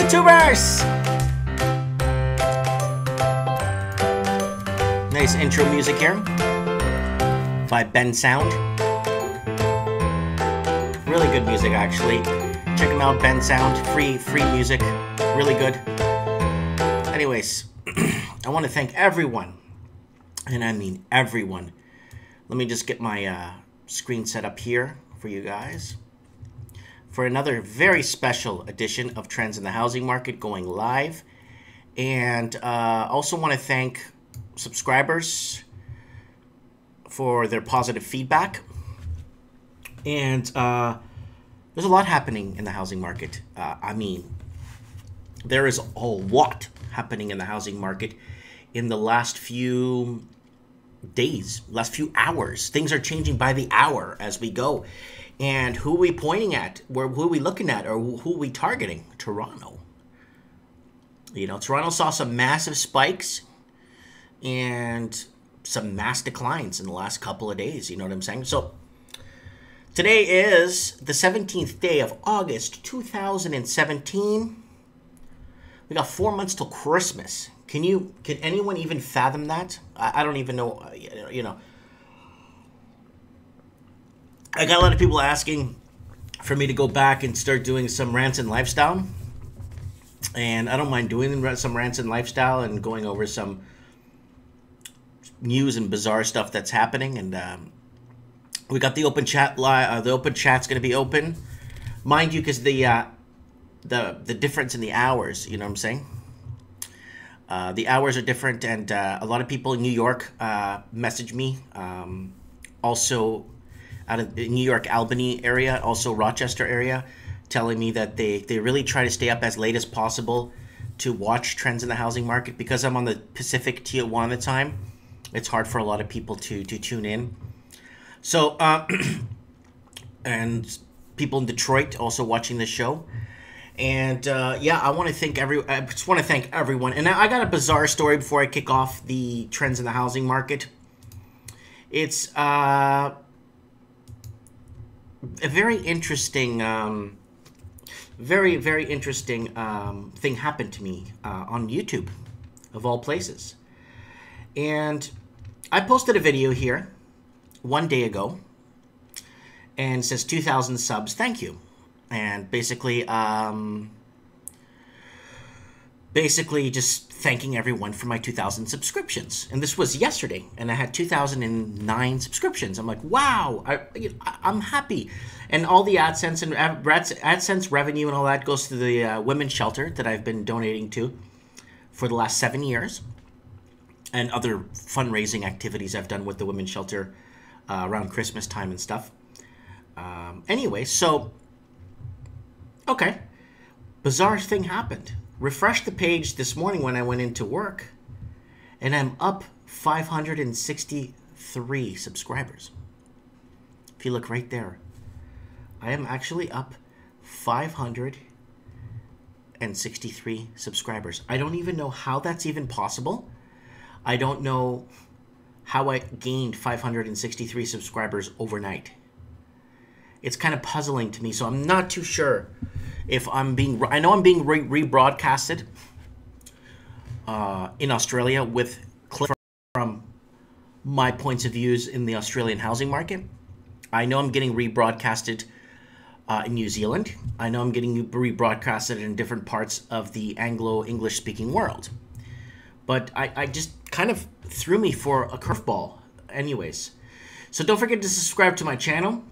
YouTubers! Nice intro music here by Ben Sound. Really good music, actually. Check him out, Ben Sound. Free music. Really good. Anyways, I want to thank everyone, and I mean everyone. Let me just get my screen set up here for you guys for another very special edition of Trends in the Housing Market going live. And also want to thank subscribers for their positive feedback. And there's a lot happening in the housing market. I mean, there is a lot happening in the housing market in the last few days, last few hours. Things are changing by the hour as we go. And who are we pointing at? Who are we looking at? Or who are we targeting? Toronto. You know, Toronto saw some massive spikes and some mass declines in the last couple of days. You know what I'm saying? So today is the 17th day of August, 2017. We got 4 months till Christmas. Can anyone even fathom that? I don't even know, you know. I got a lot of people asking for me to go back and start doing some rants and lifestyle. And I don't mind doing some rants and lifestyle and going over some news and bizarre stuff that's happening. And we got the open chat the open chat's going to be open, mind you, because the difference in the hours, you know what I'm saying? The hours are different, and a lot of people in New York message me. Also out of the New York, Albany area, also Rochester area, telling me that they really try to stay up as late as possible to watch trends in the housing market. Because I'm on the Pacific Tijuana time, it's hard for a lot of people to tune in. So, and people in Detroit also watching the show. And yeah, I just want to thank everyone. And I got a bizarre story before I kick off the trends in the housing market. It's a very interesting, very interesting thing happened to me on YouTube, of all places. And I posted a video here 1 day ago, and it says 2,000 subs, thank you. And basically just thanking everyone for my 2,000 subscriptions. And this was yesterday, and I had 2,009 subscriptions. I'm like, wow, I'm happy. And all the AdSense and AdSense revenue and all that goes to the women's shelter that I've been donating to for the last 7 years, and other fundraising activities I've done with the women's shelter around Christmas time and stuff. Anyway, so okay, bizarre thing happened. Refreshed the page this morning when I went into work, and I'm up 563 subscribers. If you look right there, I am actually up 563 subscribers. I don't even know how that's even possible. I don't know how I gained 563 subscribers overnight. It's kind of puzzling to me, so I'm not too sure if I'm being... I know I'm being rebroadcasted in Australia with clips from my points of views in the Australian housing market. I know I'm getting rebroadcasted in New Zealand. I know I'm getting rebroadcasted in different parts of the Anglo-English speaking world. But I just kind of threw me for a curveball anyways. So don't forget to subscribe to my channel,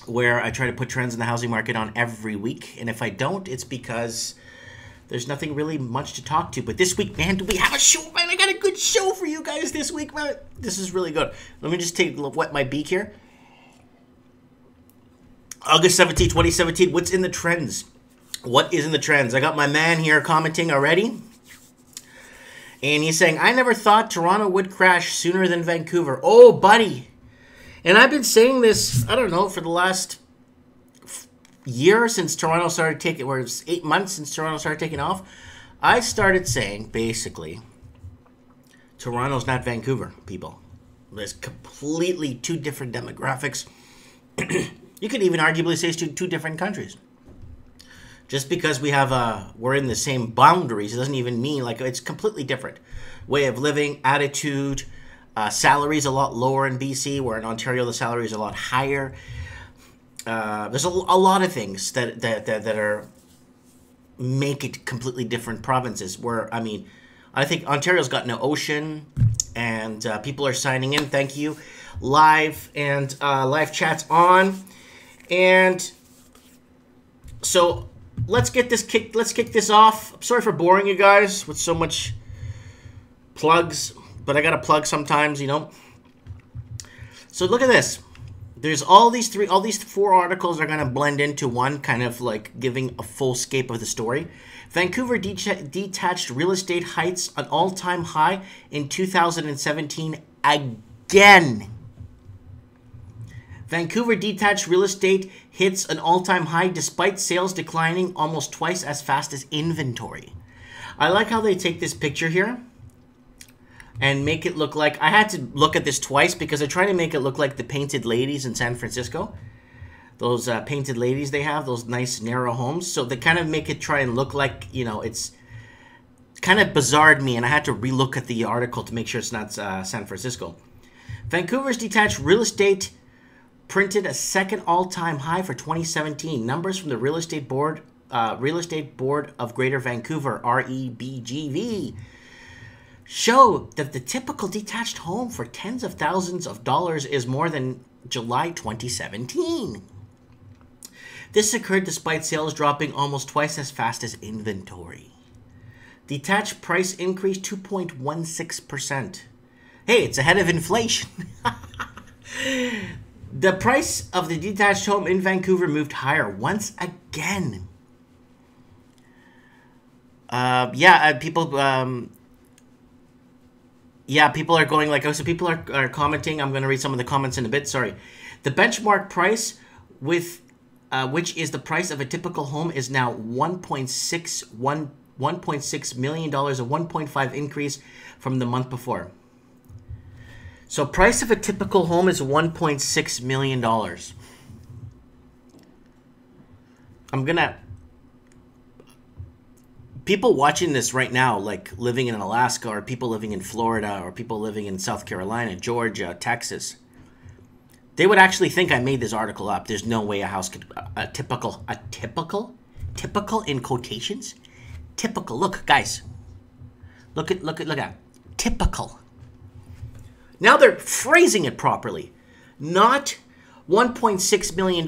where I try to put trends in the housing market on every week. And if I don't, it's because there's nothing really much to talk to. But this week, man, do we have a show, man? I got a good show for you guys this week, man. This is really good. Let me just wet my beak here. August 17, 2017, what's in the trends? What is in the trends? I got my man here commenting already. And he's saying, I never thought Toronto would crash sooner than Vancouver. Oh, buddy. And I've been saying this, I don't know, for the last year since Toronto started taking, or it's 8 months since Toronto started taking off. I started saying, basically, Toronto's not Vancouver, people. There's completely two different demographics. You could even arguably say it's two different countries. Just because we're in the same boundaries, it doesn't even mean, like, it's completely different. Way of living, attitude, salaries a lot lower in BC, where in Ontario the salary is a lot higher. There's a lot of things that are make it completely different provinces. Where, I mean, I think Ontario's got no ocean, and people are signing in. Thank you, live and live chats on, and so let's get this kick. Let's kick this off. I'm sorry for boring you guys with so much plugs, but I gotta plug sometimes, you know. So look at this. There's all these 4 articles are gonna blend into one, kind of like giving a full scape of the story. Vancouver detached real estate hits an all-time high in 2017 again. Vancouver detached real estate hits an all-time high despite sales declining almost twice as fast as inventory. I like how they take this picture here and make it look like, I had to look at this twice because they're trying to make it look like the painted ladies in San Francisco. Those painted ladies they have, those nice narrow homes. So they kind of make it try and look like, you know, it's kind of bizarred me, and I had to relook at the article to make sure it's not San Francisco. Vancouver's detached real estate printed a second all-time high for 2017. Numbers from the Real Estate Board of Greater Vancouver, REBGV, show that the typical detached home for tens of thousands of dollars is more than July 2017. This occurred despite sales dropping almost twice as fast as inventory. Detached price increased 2.16%. Hey, it's ahead of inflation. The price of the detached home in Vancouver moved higher once again. People are going like, oh, so people are commenting. I'm going to read some of the comments in a bit. Sorry. The benchmark price with which is the price of a typical home is now $1.6 million, a 1.5 increase from the month before. So price of a typical home is $1.6 million. People watching this right now, like living in Alaska, or people living in Florida, or people living in South Carolina, Georgia, Texas, they would actually think I made this article up. There's no way a house could, typical in quotations, typical. Look, guys, look at typical. Now they're phrasing it properly. Not $1.6 million,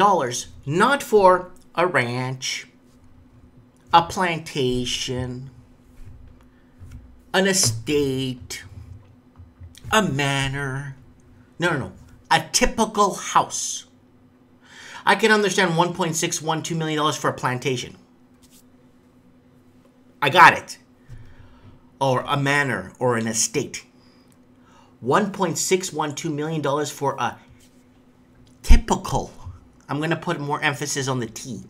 not for a ranch, a plantation, an estate, a manor. No. A typical house. I can understand $1.612 million for a plantation. I got it. Or a manor or an estate. $1.612 million for a typical. I'm going to put more emphasis on the T.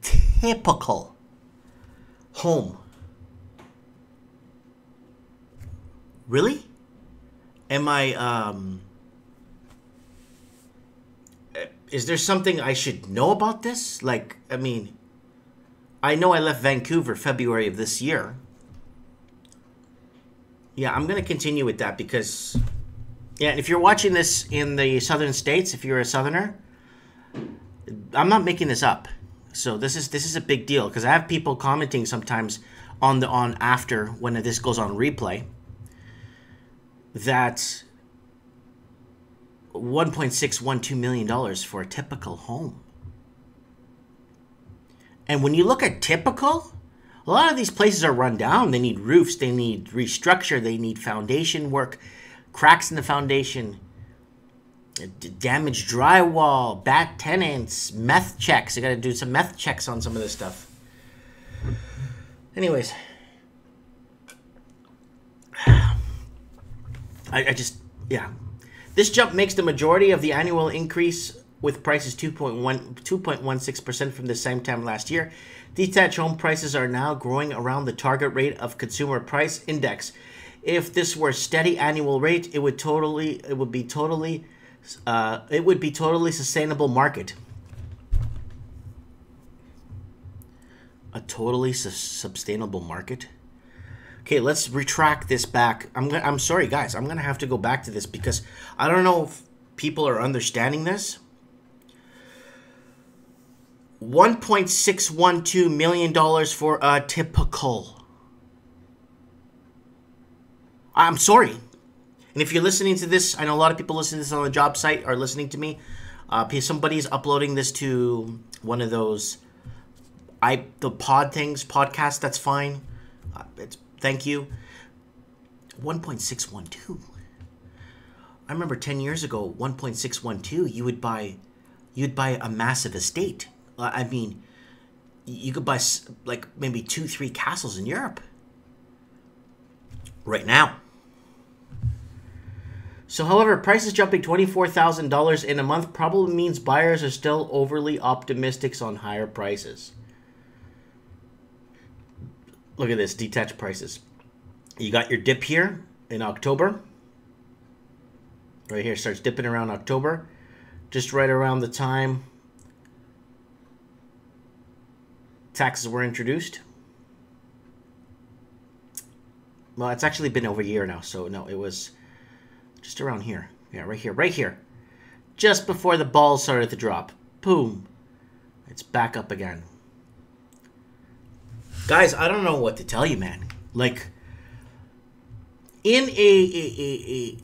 Typical home. Really? Am I, is there something I should know about this? Like, I mean, I know I left Vancouver February of this year. Yeah, I'm going to continue with that because, yeah, if you're watching this in the southern states, if you're a southerner, I'm not making this up. So this is a big deal because I have people commenting sometimes on after when this goes on replay that $1.612 million for a typical home. And when you look at typical, a lot of these places are run down. They need roofs, they need restructure, they need foundation work, cracks in the foundation, damaged drywall, bad tenants, meth checks. I got to do some meth checks on some of this stuff. Anyways, I just, yeah. This jump makes the majority of the annual increase with prices 2.16% from the same time last year. Detached home prices are now growing around the target rate of consumer price index. If this were a steady annual rate, it would be totally sustainable market. a totally sustainable market. Okay, let's retract this back. I'm sorry, guys. I'm gonna have to go back to this because I don't know if people are understanding this. $1.612 million for a typical. I'm sorry. And if you're listening to this, I know a lot of people listening to this on the job site are listening to me. Somebody's uploading this to one of those the podcast. That's fine. Thank you. 1.612. I remember 10 years ago, 1.612. You'd buy a massive estate. I mean, you could buy like maybe 2-3 castles in Europe right now. So, however, prices jumping $24,000 in a month probably means buyers are still overly optimistic on higher prices. Look at this, detached prices. You got your dip here in October. Right here, starts dipping around October. Just right around the time taxes were introduced. Well, it's actually been over a year now, so no, it was just around here. Yeah, right here. Just before the balls started to drop. Boom. It's back up again. Guys, I don't know what to tell you, man. Like, in a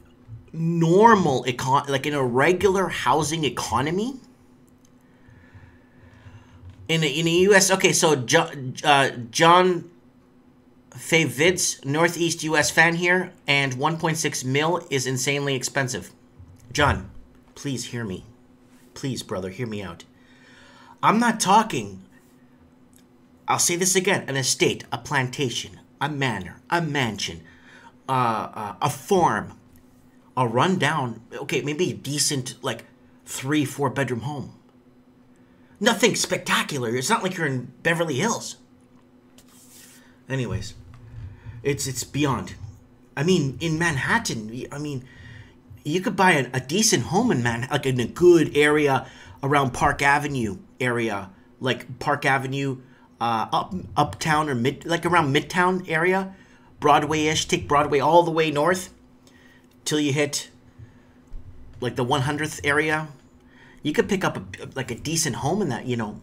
normal like in a regular housing economy, in the U.S. Okay, so John Favid's Northeast U.S. fan here, and 1.6 mil is insanely expensive. John, please hear me. Please, brother, hear me out. I'm not talking. I'll say this again: an estate, a plantation, a manor, a mansion, a farm, a rundown. Okay, maybe a decent like 3-4 bedroom home. Nothing spectacular. It's not like you're in Beverly Hills. Anyways, it's beyond. I mean, in Manhattan, I mean, you could buy a decent home in Manhattan, like in a good area around Park Avenue area, like Park Avenue, uptown or like around Midtown area, Broadway-ish. Take Broadway all the way north till you hit like the 100th area. You could pick up a decent home in that, you know.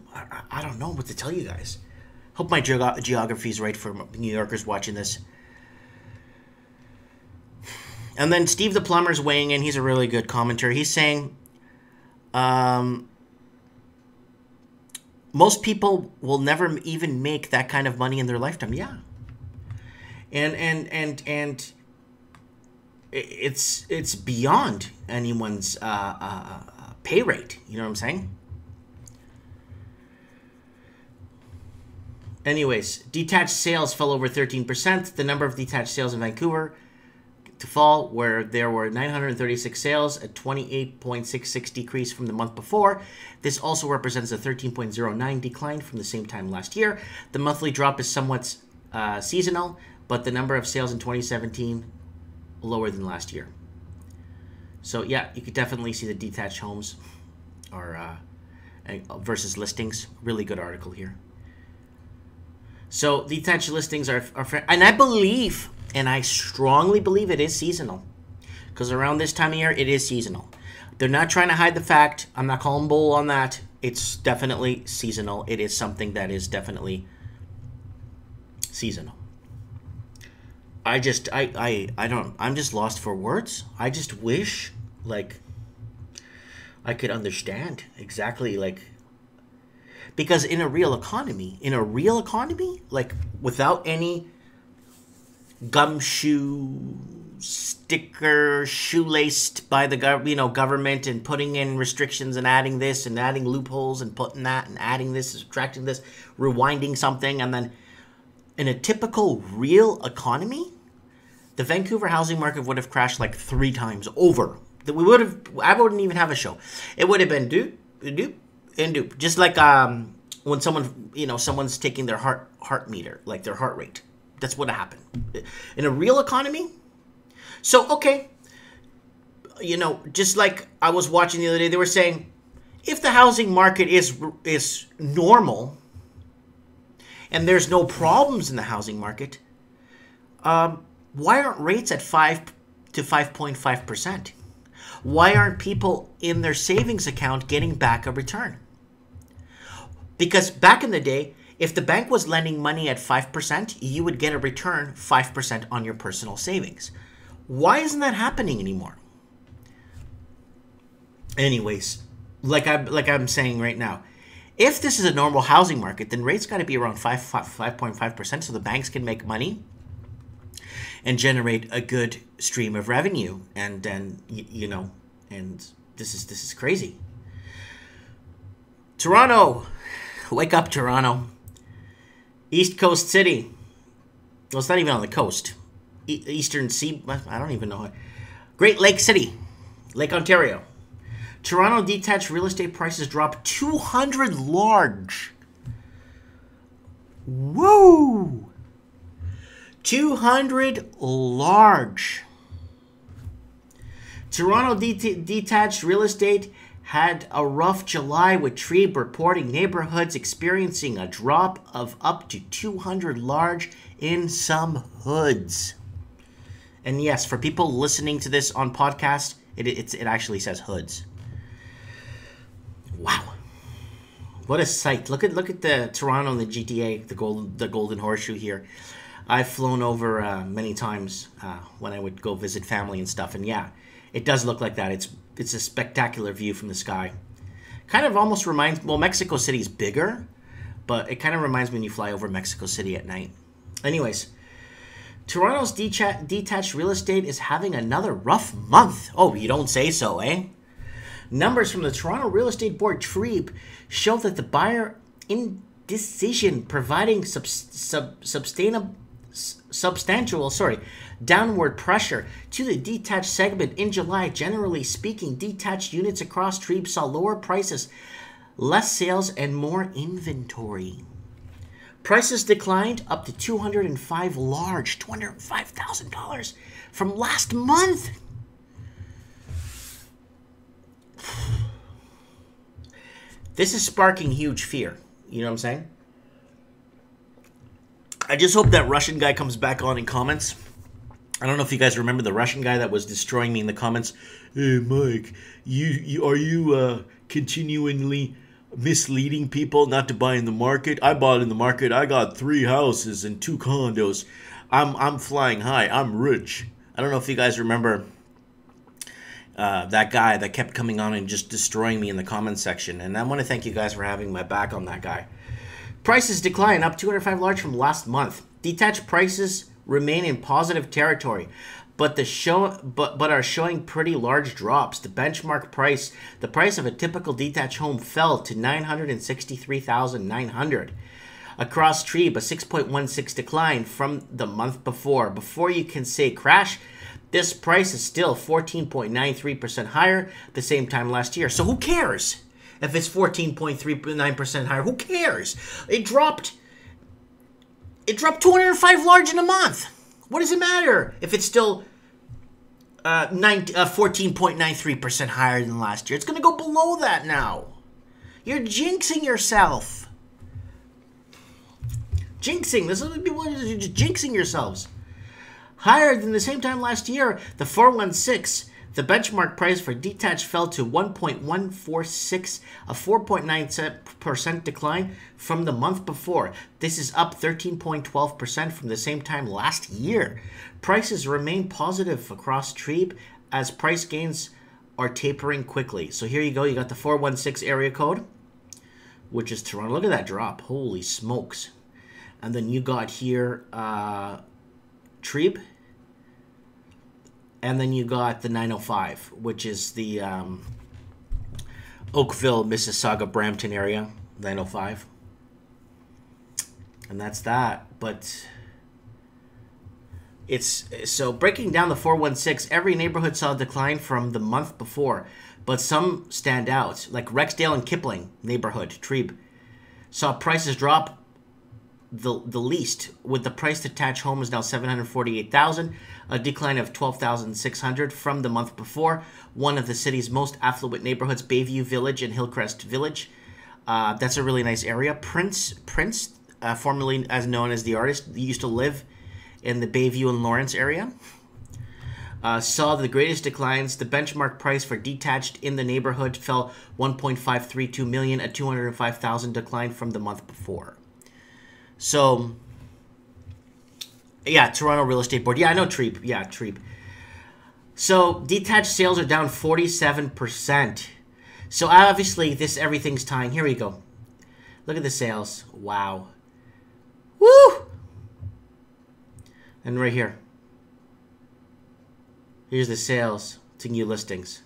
I don't know what to tell you guys. Hope my geography is right for New Yorkers watching this. And then Steve the Plumber's weighing in. He's a really good commenter. He's saying, most people will never even make that kind of money in their lifetime. Yeah. And it's beyond anyone's pay rate. You know what I'm saying? Anyways, detached sales fell over 13%. The number of detached sales in Vancouver to fall, where there were 936 sales, a 28.66 decrease from the month before. This also represents a 13.09 decline from the same time last year. The monthly drop is somewhat seasonal, but the number of sales in 2017 lower than last year. So yeah, you could definitely see the detached homes are versus listings. Really good article here. So detached listings are and I believe, and I strongly believe it is seasonal, because around this time of year it is seasonal. They're not trying to hide the fact. I'm not calling bull on that. It's definitely seasonal. It is something that is definitely seasonal. I'm just lost for words. I just wish, like, I could understand exactly, like, because in a real economy, like, without any gumshoe sticker shoelaced by the government and putting in restrictions and adding this and adding loopholes and putting that and adding this, subtracting this, rewinding something, and then in a typical real economy, the Vancouver housing market would have crashed like 3 times over. I wouldn't even have a show. It would have been doop. Just like when someone's taking their heart meter, like their heart rate. That's what happened. In a real economy. So, okay. Just like I was watching the other day, they were saying, if the housing market is normal, and there's no problems in the housing market, why aren't rates at 5 to 5.5%? Why aren't people in their savings account getting back a return? Because back in the day, if the bank was lending money at 5%, you would get a return 5% on your personal savings. Why isn't that happening anymore? Anyways, like I'm saying right now, if this is a normal housing market, then rates got to be around 5.5% so the banks can make money and generate a good stream of revenue. And then, and this is crazy. Toronto, wake up, Toronto. East Coast City. Well, it's not even on the coast. Eastern Sea, I don't even know. Great Lake City, Lake Ontario. Toronto detached real estate prices dropped 200 large. Woo! 200 large. Toronto detached real estate had a rough July, with Trebe reporting neighborhoods experiencing a drop of up to 200 large in some hoods. And yes, for people listening to this on podcast, it actually says hoods. Wow, what a sight! Look at the Toronto and the GTA, the Golden Horseshoe here. I've flown over many times when I would go visit family and stuff, and yeah, it does look like that. It's a spectacular view from the sky. Kind of almost reminds, well, Mexico City is bigger, but it kind of reminds me when you fly over Mexico City at night. Anyways, Toronto's detached real estate is having another rough month. Oh, you don't say so, eh? Numbers from the Toronto Real Estate Board, TREB, show that the buyer indecision providing substantial downward pressure to the detached segment in July. Generally speaking, detached units across TREB saw lower prices, less sales, and more inventory. Prices declined up to $205,000 from last month. This is sparking huge fear. You know what I'm saying? I just hope that Russian guy comes back on and comments. I don't know if you guys remember the Russian guy that was destroying me in the comments. Hey, Mike, are you continually misleading people not to buy in the market? I bought in the market. I got 3 houses and 2 condos. I'm flying high. I'm rich. I don't know if you guys remember that guy that kept coming on and just destroying me in the comments section. And I want to thank you guys for having my back on that guy. Prices decline up 205 large from last month. Detached prices remain in positive territory, but are showing pretty large drops. The benchmark price, the price of a typical detached home, fell to $963,900. Across TREB, a 6.16 decline from the month before. Before you can say crash, this price is still 14.93% higher the same time last year. So who cares if it's 14.39% higher? Who cares? It dropped 205 large in a month. What does it matter if it's still 14.93% higher than last year? It's going to go below that now. You're jinxing yourself. Jinxing. This is what people are just jinxing yourselves. Higher than the same time last year, the 416, the benchmark price for detached, fell to 1.146, a 4.9% decline from the month before. This is up 13.12% from the same time last year. Prices remain positive across TREB as price gains are tapering quickly. So here you go. You got the 416 area code, which is Toronto. Look at that drop. Holy smokes. And then you got here TREB. And then you got the 905, which is the Oakville, Mississauga, Brampton area, 905. And that's that. But it's so breaking down the 416, every neighborhood saw a decline from the month before, but some stand out, like Rexdale and Kipling neighborhood, TREB, saw prices drop the least, with the price to attach home is now $748,000, a decline of $12,600 from the month before. One of the city's most affluent neighborhoods, Bayview Village and Hillcrest Village. That's a really nice area. Prince formerly as known as The Artist, used to live in the Bayview and Lawrence area, saw the greatest declines. The benchmark price for detached in the neighborhood fell $1.532 million, a $205,000 decline from the month before. So, yeah, Toronto Real Estate Board. Yeah, I know Treep. Yeah, Treep. So, detached sales are down 47%. So, obviously, everything's tying. Here we go. Look at the sales. Wow. Woo! And right here. Here's the sales to new listings.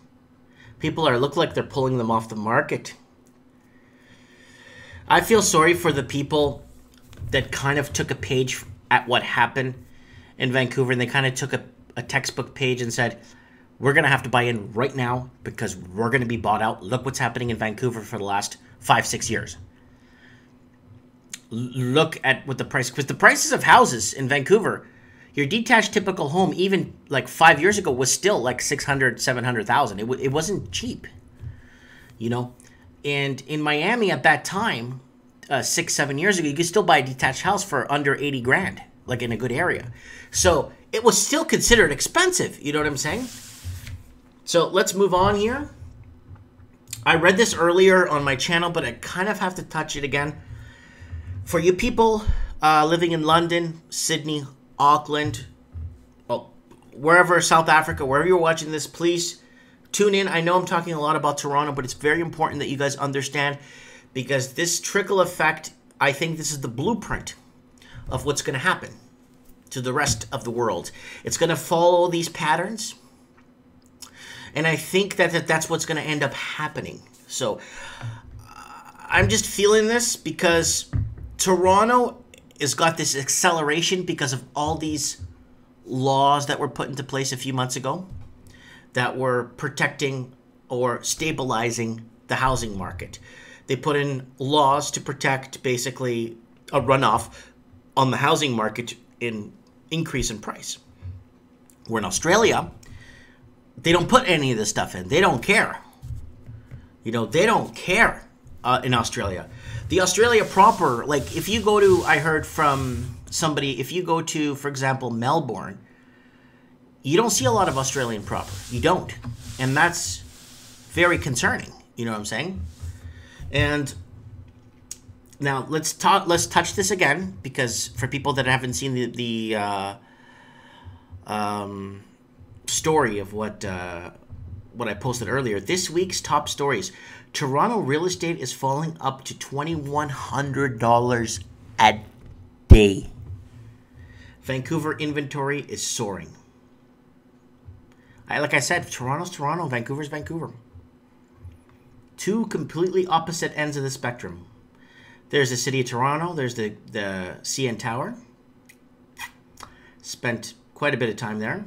People look like they're pulling them off the market. I feel sorry for the people that kind of took a page at what happened in Vancouver, and they kind of took a textbook page and said, we're going to have to buy in right now because we're going to be bought out. Look what's happening in Vancouver for the last 5-6 years. Look at what the price, because the prices of houses in Vancouver, your detached typical home, even like 5 years ago, was still like 600, 700,000. It wasn't cheap, you know. And in Miami at that time, 6-7 years ago, you could still buy a detached house for under 80 grand, like in a good area. So it was still considered expensive. You know what I'm saying? So let's move on here. I read this earlier on my channel, but I kind of have to touch it again. For you people living in London, Sydney, Auckland, wherever, South Africa, wherever you're watching this, please tune in. I know I'm talking a lot about Toronto, but it's very important that you guys understand, because this trickle effect, I think this is the blueprint of what's going to happen to the rest of the world. It's going to follow these patterns, and I think that's what's going to end up happening. So I'm just feeling this because Toronto has got this acceleration because of all these laws that were put into place a few months ago that were protecting or stabilizing the housing market. They put in laws to protect basically a runoff on the housing market in increase in price. Where in Australia, they don't put any of this stuff in. They don't care. You know, they don't care in Australia. The Australia proper, like if you go to, I heard from somebody, if you go to, for example, Melbourne, you don't see a lot of Australian proper. You don't. And that's very concerning. You know what I'm saying? And now let's touch this again, because for people that haven't seen the story of what I posted earlier, this week's top stories. Toronto real estate is falling up to $2,100 a day. Vancouver inventory is soaring. Like I said, Toronto's Toronto, Vancouver's Vancouver. Two completely opposite ends of the spectrum. There's the city of Toronto. There's the CN Tower. Spent quite a bit of time there.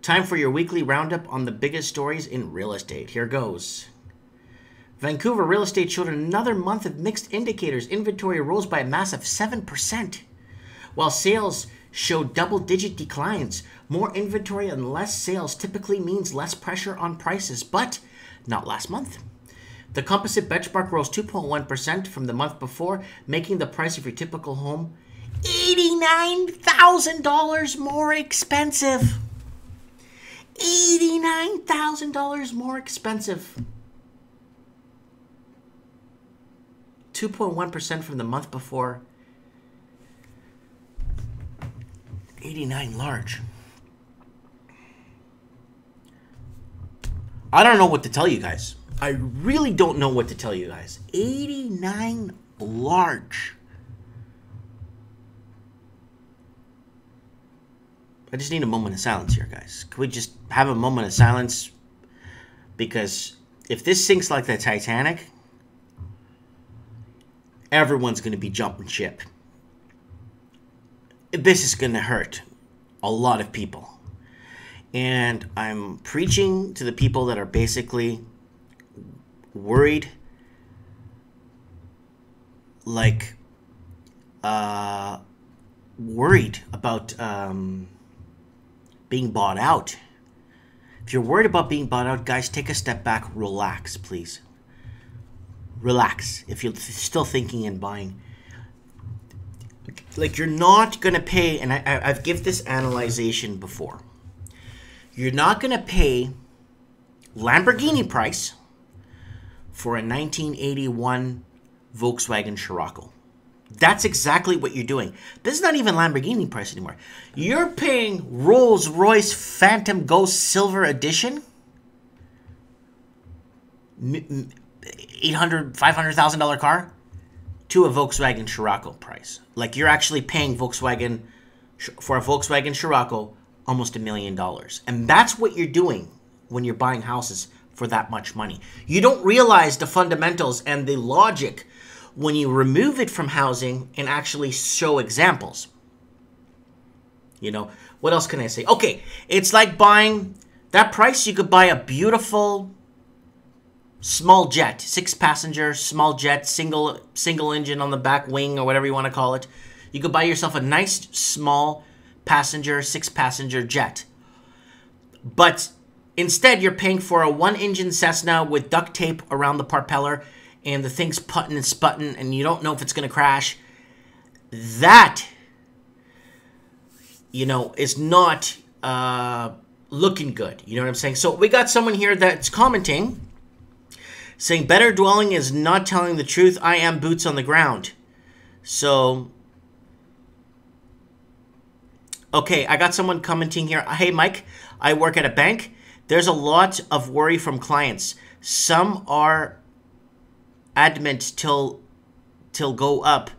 Time for your weekly roundup on the biggest stories in real estate. Here goes. Vancouver real estate showed another month of mixed indicators. Inventory rose by a massive 7%, while sales showed double-digit declines. More inventory and less sales typically means less pressure on prices, but not last month. The composite benchmark rose 2.1% from the month before, making the price of your typical home $89,000 more expensive. $89,000 more expensive. 2.1% from the month before. 89 large. I don't know what to tell you guys. I really don't know what to tell you guys. 89 large. I just need a moment of silence here, guys. Can we just have a moment of silence? Because if this sinks like the Titanic, everyone's going to be jumping ship. This is going to hurt a lot of people. And I'm preaching to the people that are basically worried, worried about being bought out. If you're worried about being bought out, guys, take a step back, relax, please. relax. If you're still thinking and buying, like, you're not going to pay, and I've given this analyzation before. You're not going to pay Lamborghini price for a 1981 Volkswagen Scirocco. That's exactly what you're doing. This is not even Lamborghini price anymore. You're paying Rolls-Royce Phantom Ghost Silver Edition, $500,000 car, to a Volkswagen Scirocco price. Like, you're actually paying Volkswagen for a Volkswagen Scirocco almost $1 million. And that's what you're doing when you're buying houses for that much money. You don't realize the fundamentals and the logic when you remove it from housing and actually show examples. You know, what else can I say? Okay, it's like buying, that price you could buy a beautiful small jet, 6-passenger small jet, single engine on the back wing, or whatever you want to call it. You could buy yourself a nice small passenger, 6-passenger jet. But instead, you're paying for a 1-engine Cessna with duct tape around the propeller, and the thing's putting and sputting, and you don't know if it's going to crash. That, you know, is not looking good. You know what I'm saying? So we got someone here that's commenting, saying, better dwelling is not telling the truth. I am boots on the ground. So, okay, I got someone commenting here. Hey, Mike, I work at a bank. There's a lot of worry from clients. Some are adamant till go up.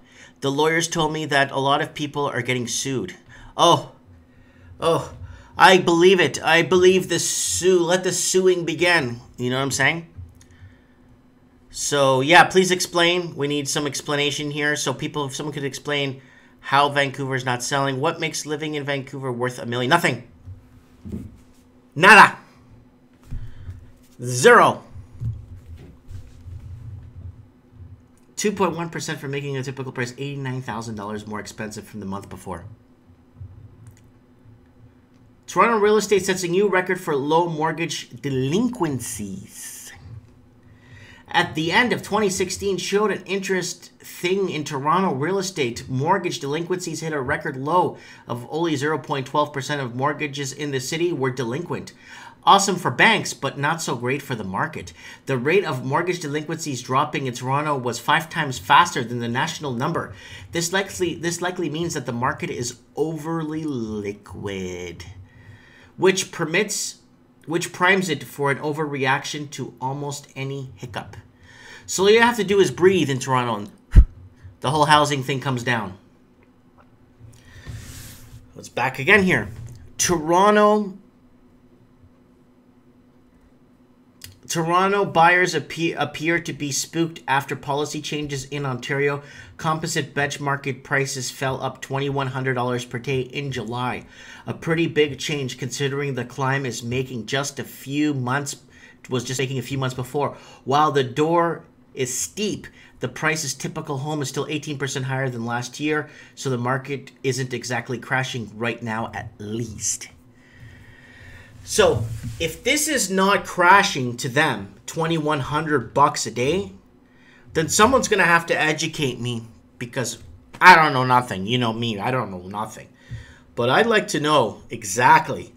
The lawyers told me that a lot of people are getting sued. Oh, I believe it. I believe the sue. Let the suing begin. You know what I'm saying? So, yeah, please explain. We need some explanation here. So people, if someone could explain how Vancouver's not selling. What makes living in Vancouver worth $1 million? Nothing. Nada. Zero. 2.1% for making a typical price $89,000 more expensive from the month before. Toronto real estate sets a new record for low mortgage delinquencies. At the end of 2016, showed an interest thing in Toronto real estate. Mortgage delinquencies hit a record low of only 0.12% of mortgages in the city were delinquent. Awesome for banks, but not so great for the market. The rate of mortgage delinquencies dropping in Toronto was 5 times faster than the national number. This likely means that the market is overly liquid, which primes it for an overreaction to almost any hiccup. So all you have to do is breathe in Toronto and the whole housing thing comes down. Let's back again here. Toronto buyers appear to be spooked after policy changes in Ontario. Composite benchmark prices fell up $2,100 per day in July. A pretty big change considering the climb is making just a few months before. While the door is steep, the price's typical home is still 18% higher than last year, so the market isn't exactly crashing right now, at least. So, if this is not crashing to them, $2,100 a day, then someone's going to have to educate me, because I don't know nothing. You know me, I don't know nothing. But I'd like to know exactly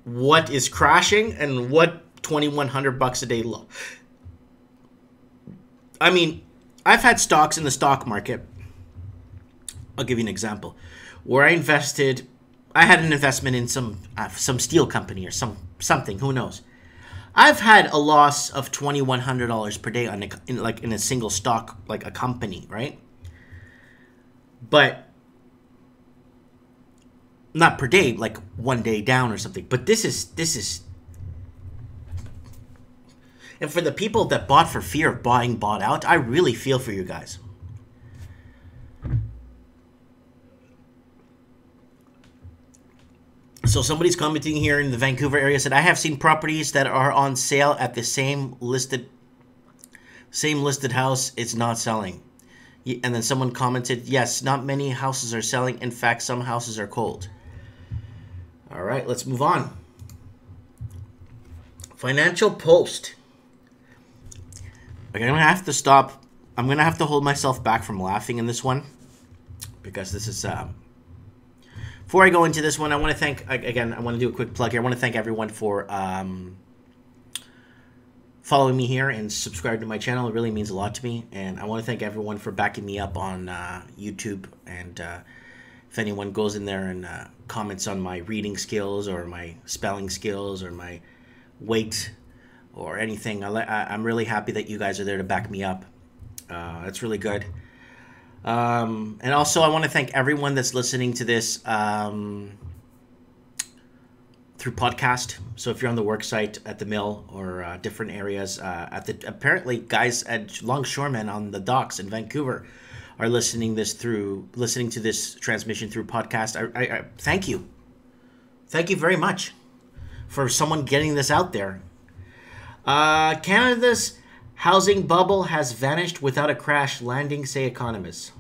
what is crashing and what $2,100 a day low. I mean, I've had stocks in the stock market. I'll give you an example. Where I had an investment in some steel company or something, who knows. I've had a loss of $2,100 per day in a single stock, like a company, right? But not per day, like one day down or something. But this is, and for the people that bought for fear of bought out, I really feel for you guys. So somebody's commenting here in the Vancouver area, said, I have seen properties that are on sale at the same listed house. It's not selling. And then someone commented, yes, not many houses are selling. In fact, some houses are cold. All right, let's move on. Financial Post. I'm going to have to stop. I'm going to have to hold myself back from laughing in this one. Because this is... before I go into this one, I want to thank... Again, I want to do a quick plug here. I want to thank everyone for following me here and subscribing to my channel. It really means a lot to me. And I want to thank everyone for backing me up on YouTube. And if anyone goes in there and comments on my reading skills or my spelling skills or my weight or anything, I'm really happy that you guys are there to back me up. That's really good. And also I want to thank everyone that's listening to this through podcast. So if you're on the work site at the mill or different areas, apparently guys at longshoremen on the docks in Vancouver are listening to this transmission through podcast. I thank you. Thank you very much for someone getting this out there. Canada's housing bubble has vanished without a crash landing, say economists.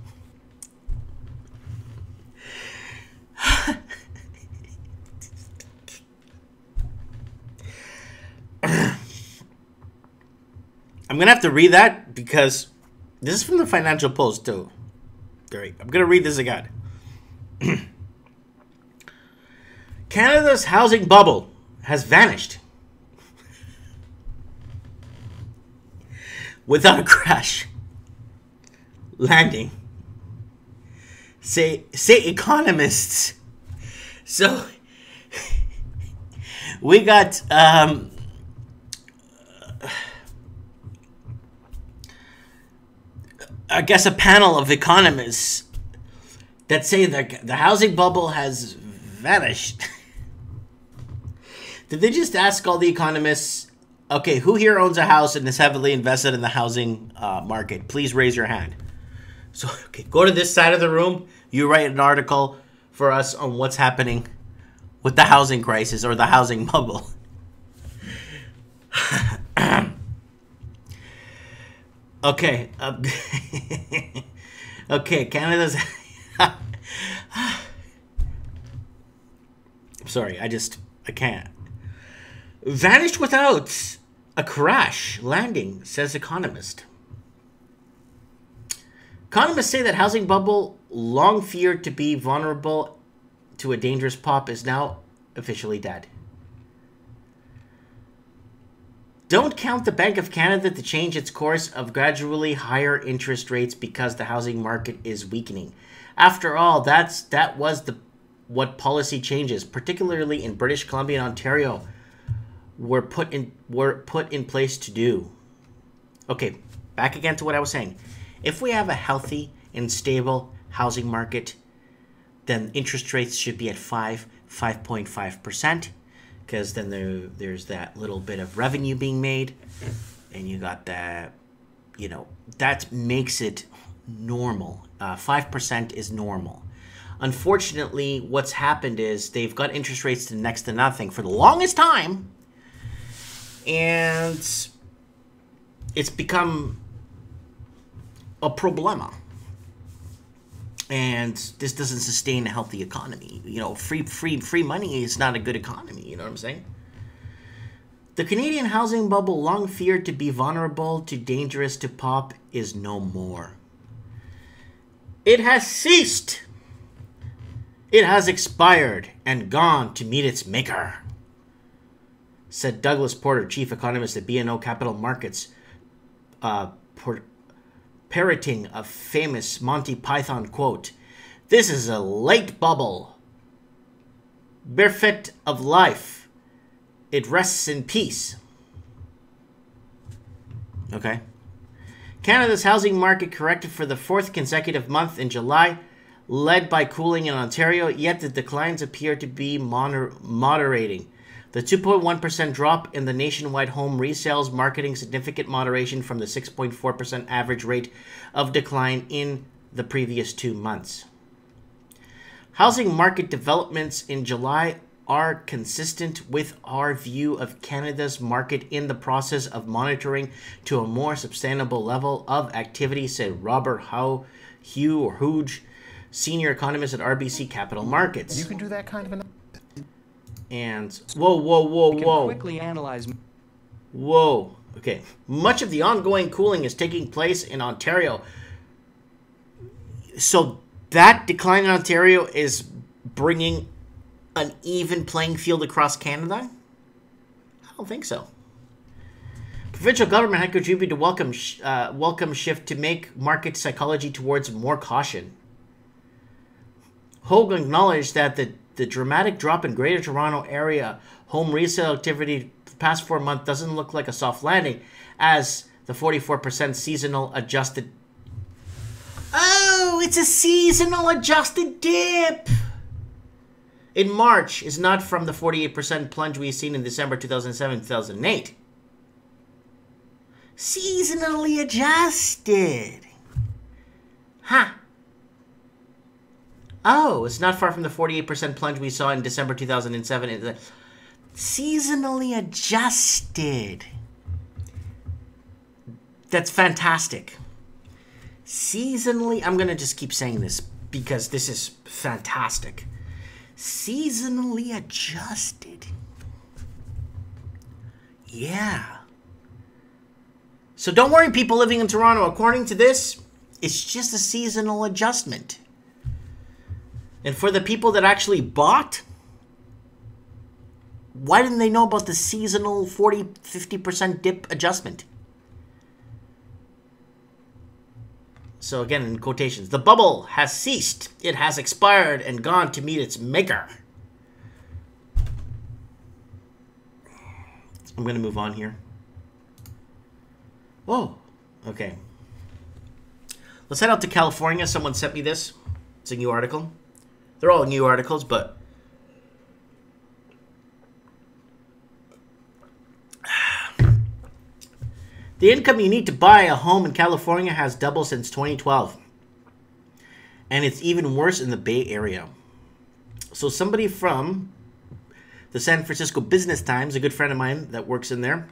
I'm going to have to read that because this is from the Financial Post too. Great. I'm going to read this again. Canada's housing bubble has vanished without a crash landing, say economists. So we got I guess a panel of economists that say that the housing bubble has vanished. Did they just ask all the economists, okay, who here owns a house and is heavily invested in the housing market? Please raise your hand. So, okay, go to this side of the room. You write an article for us on what's happening with the housing crisis or the housing bubble. Okay. Okay, Canada's... I'm sorry, I can't. Vanished without a crash landing, says economist. Economists say that housing bubble, long feared to be vulnerable to a dangerous pop, is now officially dead. Don't count the Bank of Canada to change its course of gradually higher interest rates because the housing market is weakening. After all, that was what policy changes, particularly in British Columbia and Ontario, were put in place to do. Okay, back again to what I was saying. If we have a healthy and stable housing market, then interest rates should be at 5.5%, because then there's that little bit of revenue being made, and you got that, that makes it normal. 5% is normal. Unfortunately, what's happened is they've got interest rates to next to nothing for the longest time, and it's become a problema. And this doesn't sustain a healthy economy. Free money is not a good economy. You know what I'm saying? The Canadian housing bubble, long feared to be vulnerable to dangerous to pop, is no more. It has ceased. It has expired and gone to meet its maker, said Douglas Porter, chief economist at BNO Capital Markets, parroting a famous Monty Python quote. "This is a late bubble, bereft of life. It rests in peace." Okay. Canada's housing market corrected for the fourth consecutive month in July, led by cooling in Ontario, yet the declines appear to be moderating. The 2.1% drop in the nationwide home resales marketing significant moderation from the 6.4% average rate of decline in the previous 2 months. Housing market developments in July are consistent with our view of Canada's market in the process of monitoring to a more sustainable level of activity, said Robert Hughes, senior economist at RBC Capital Markets. You can do that kind of an... And whoa. Quickly analyze. Whoa. Okay. Much of the ongoing cooling is taking place in Ontario. So that decline in Ontario is bringing an even playing field across Canada? I don't think so. Provincial government had contributed to welcome shift to make market psychology towards more caution. Hogue acknowledged that the dramatic drop in Greater Toronto Area home resale activity the past 4 months doesn't look like a soft landing, as the 44% seasonal adjusted... Oh, it's a seasonal adjusted dip! In March is not from the 48% plunge we've seen in December 2007-2008. Seasonally adjusted. Huh. Oh, it's not far from the 48% plunge we saw in December 2007. Seasonally adjusted. That's fantastic. Seasonally, I'm going to just keep saying this because this is fantastic. Seasonally adjusted. Yeah. So don't worry, people living in Toronto. According to this, it's just a seasonal adjustment. And for the people that actually bought, why didn't they know about the seasonal 40-50% dip adjustment? So again, in quotations, the bubble has ceased. It has expired and gone to meet its maker. I'm going to move on here. Oh, okay. Let's head out to California. Someone sent me this. It's a new article. They're all new articles, but... The income you need to buy a home in California has doubled since 2012. And it's even worse in the Bay Area. So somebody from the San Francisco Business Times, a good friend of mine that works in there,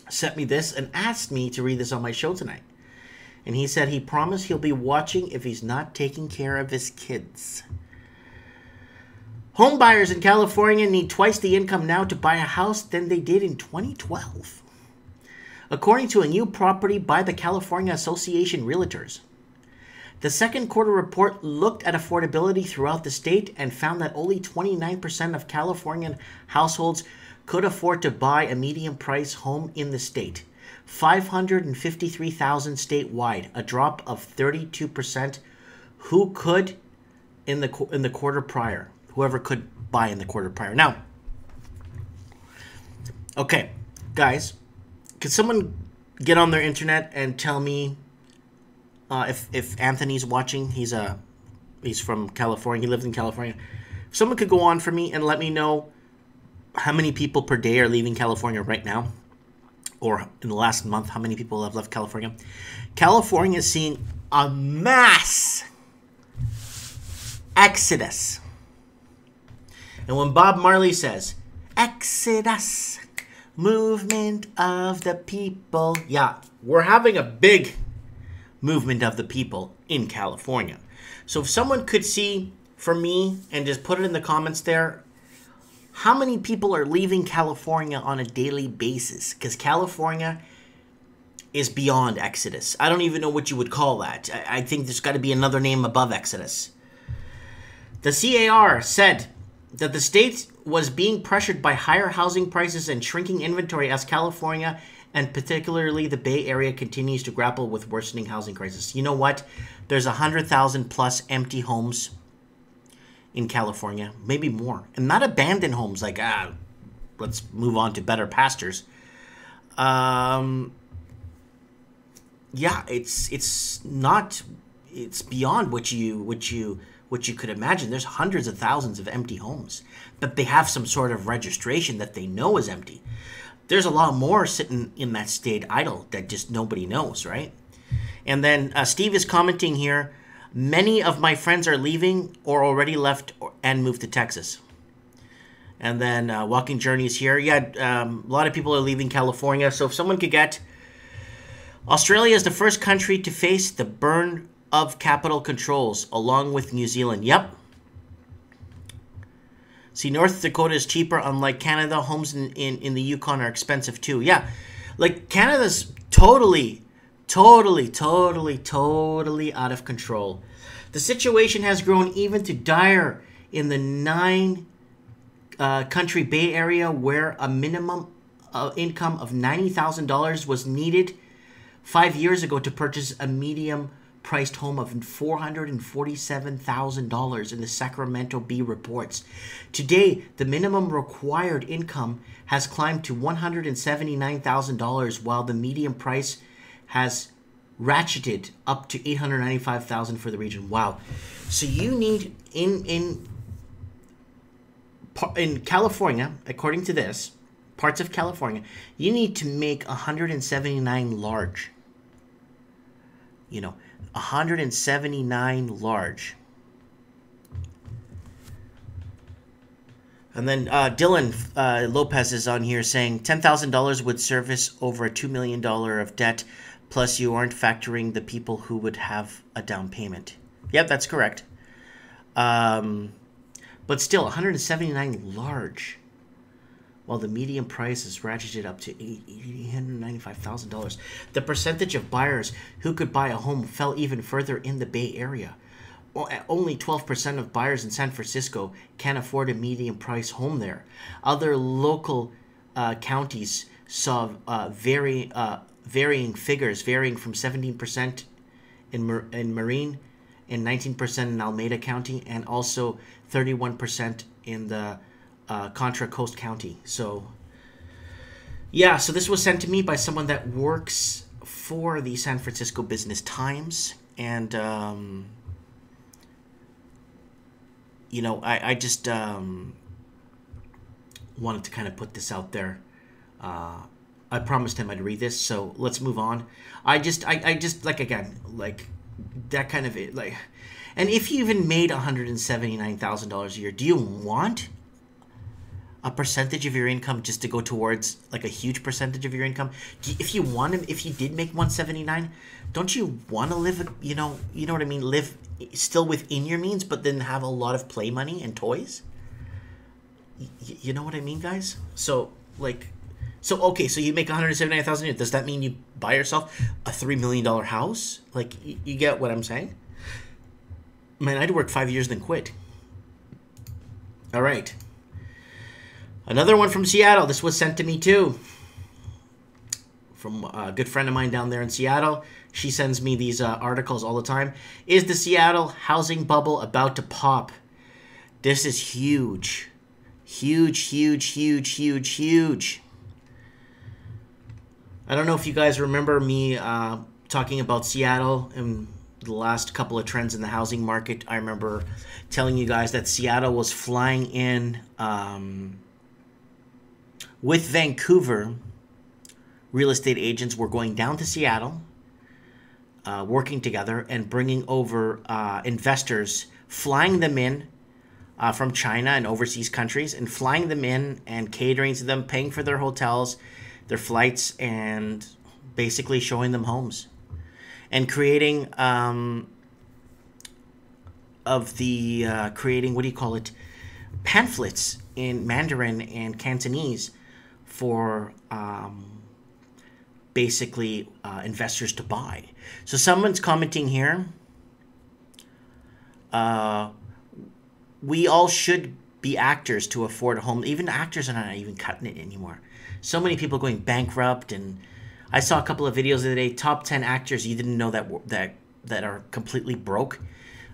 sent me this and asked me to read this on my show tonight. And he said he promised he'll be watching if he's not taking care of his kids. Home buyers in California need twice the income now to buy a house than they did in 2012. According to a new property by the California Association Realtors. The second quarter report looked at affordability throughout the state and found that only 29% of Californian households could afford to buy a medium-price home in the state. 553,000 statewide, a drop of 32%. Who could in the quarter prior? Whoever could buy in the quarter prior. Now, okay, guys, could someone get on their internet and tell me if Anthony's watching? He's from California. He lives in California. If someone could go on for me and let me know how many people per day are leaving California right now, or in the last month, how many people have left California. California is seeing a mass exodus. And when Bob Marley says, exodus, movement of the people. Yeah, we're having a big movement of the people in California. So if someone could see for me and just put it in the comments there, how many people are leaving California on a daily basis? Because California is beyond exodus. I don't even know what you would call that. I think there's got to be another name above exodus. The CAR said that the state was being pressured by higher housing prices and shrinking inventory as California, and particularly the Bay Area, continues to grapple with worsening housing crisis. You know what? There's 100,000 plus empty homes in California, maybe more. And not abandoned homes like, let's move on to better pastures. Yeah, it's beyond what you could imagine. There's hundreds of thousands of empty homes, but they have some sort of registration that they know is empty. There's a lot more sitting in that state idle that just nobody knows, right? And then Steve is commenting here, many of my friends are leaving or already left and moved to Texas. And then Walking Journeys here. Yeah, a lot of people are leaving California. So if someone could get... Australia is the first country to face the burn of capital controls, along with New Zealand. Yep. See, North Dakota is cheaper. Unlike Canada, homes in the Yukon are expensive too. Yeah. Like, Canada's totally out of control. The situation has grown even to dire in the 9-country Bay Area, where a minimum income of $90,000 was needed 5 years ago to purchase a medium-priced home of $447,000 in the Sacramento Bee reports. Today, the minimum required income has climbed to $179,000, while the median price has ratcheted up to $895,000 for the region. Wow! So you need in California, according to this, parts of California, you need to make 179 large. 179 large. And then Dylan Lopez is on here saying $10,000 would service over $2 million of debt, plus you aren't factoring the people who would have a down payment. Yep, that's correct. But still, 179 large, while the median price is ratcheted up to $895,000. The percentage of buyers who could buy a home fell even further in the Bay Area. Only 12% of buyers in San Francisco can afford a median price home there. Other local counties saw varying figures, varying from 17% in Marin and 19% in Alameda County, and also 31% in the Contra Coast County. So, yeah, so this was sent to me by someone that works for the San Francisco Business Times, and I just wanted to kind of put this out there. I promised him I'd read this, so let's move on. I just like, again, like that kind of it, like, and if you even made $179,000 a year, do you want a percentage of your income just to go towards, like, a huge percentage of your income? If you did make 179, don't you want to live, you know what I mean, live still within your means, but then have a lot of play money and toys? You know what I mean, guys? So, like, okay, so you make $179,000 a year. Does that mean you buy yourself a $3 million house? Like, you get what I'm saying? Man, I'd work 5 years then quit. All right. Another one from Seattle. This was sent to me too, from a good friend of mine down there in Seattle. She sends me these articles all the time. Is the Seattle housing bubble about to pop? This is huge. Huge, huge, huge, huge, huge. I don't know if you guys remember me talking about Seattle and the last couple of trends in the housing market. I remember telling you guys that Seattle was flying in with Vancouver. Real estate agents were going down to Seattle, working together and bringing over investors, flying them in from China and overseas countries, and flying them in and catering to them, paying for their hotels, their flights, and basically showing them homes and creating creating, what do you call it, pamphlets in Mandarin and Cantonese for basically investors to buy. So someone's commenting here, we all should be actors to afford a home. Even actors are not even cutting it anymore. So many people going bankrupt, and I saw a couple of videos the other day, top 10 actors you didn't know that are completely broke.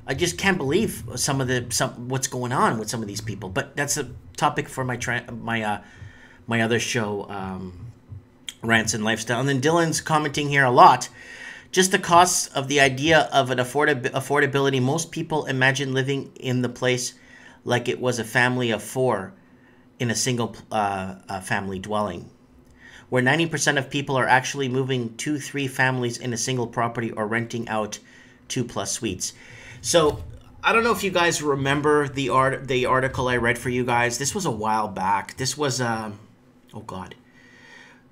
I just can't believe what's going on with some of these people. But that's a topic for my other show, Rants and Lifestyle. And then Dylan's commenting here a lot. Just the costs of the idea of an affordability. Most people imagine living in the place like it was a family of 4 in a single family dwelling, where 90% of people are actually moving 2-3 families in a single property or renting out 2+ suites. So I don't know if you guys remember the article I read for you guys. This was a while back. This was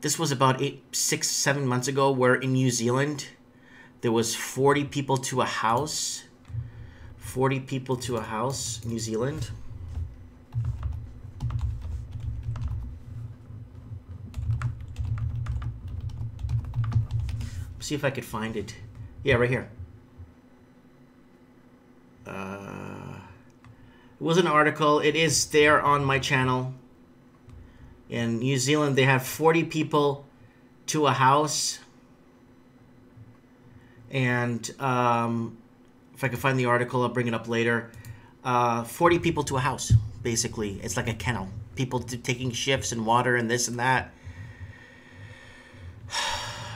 this was about 6-7 months ago, where in New Zealand there was 40 people to a house. 40 people to a house, New Zealand. see if I could find it. Yeah, right here. It was an article. It is there on my channel. In New Zealand, they have 40 people to a house. And if I can find the article, I'll bring it up later. 40 people to a house, basically. It's like a kennel. People taking shifts and water and this and that.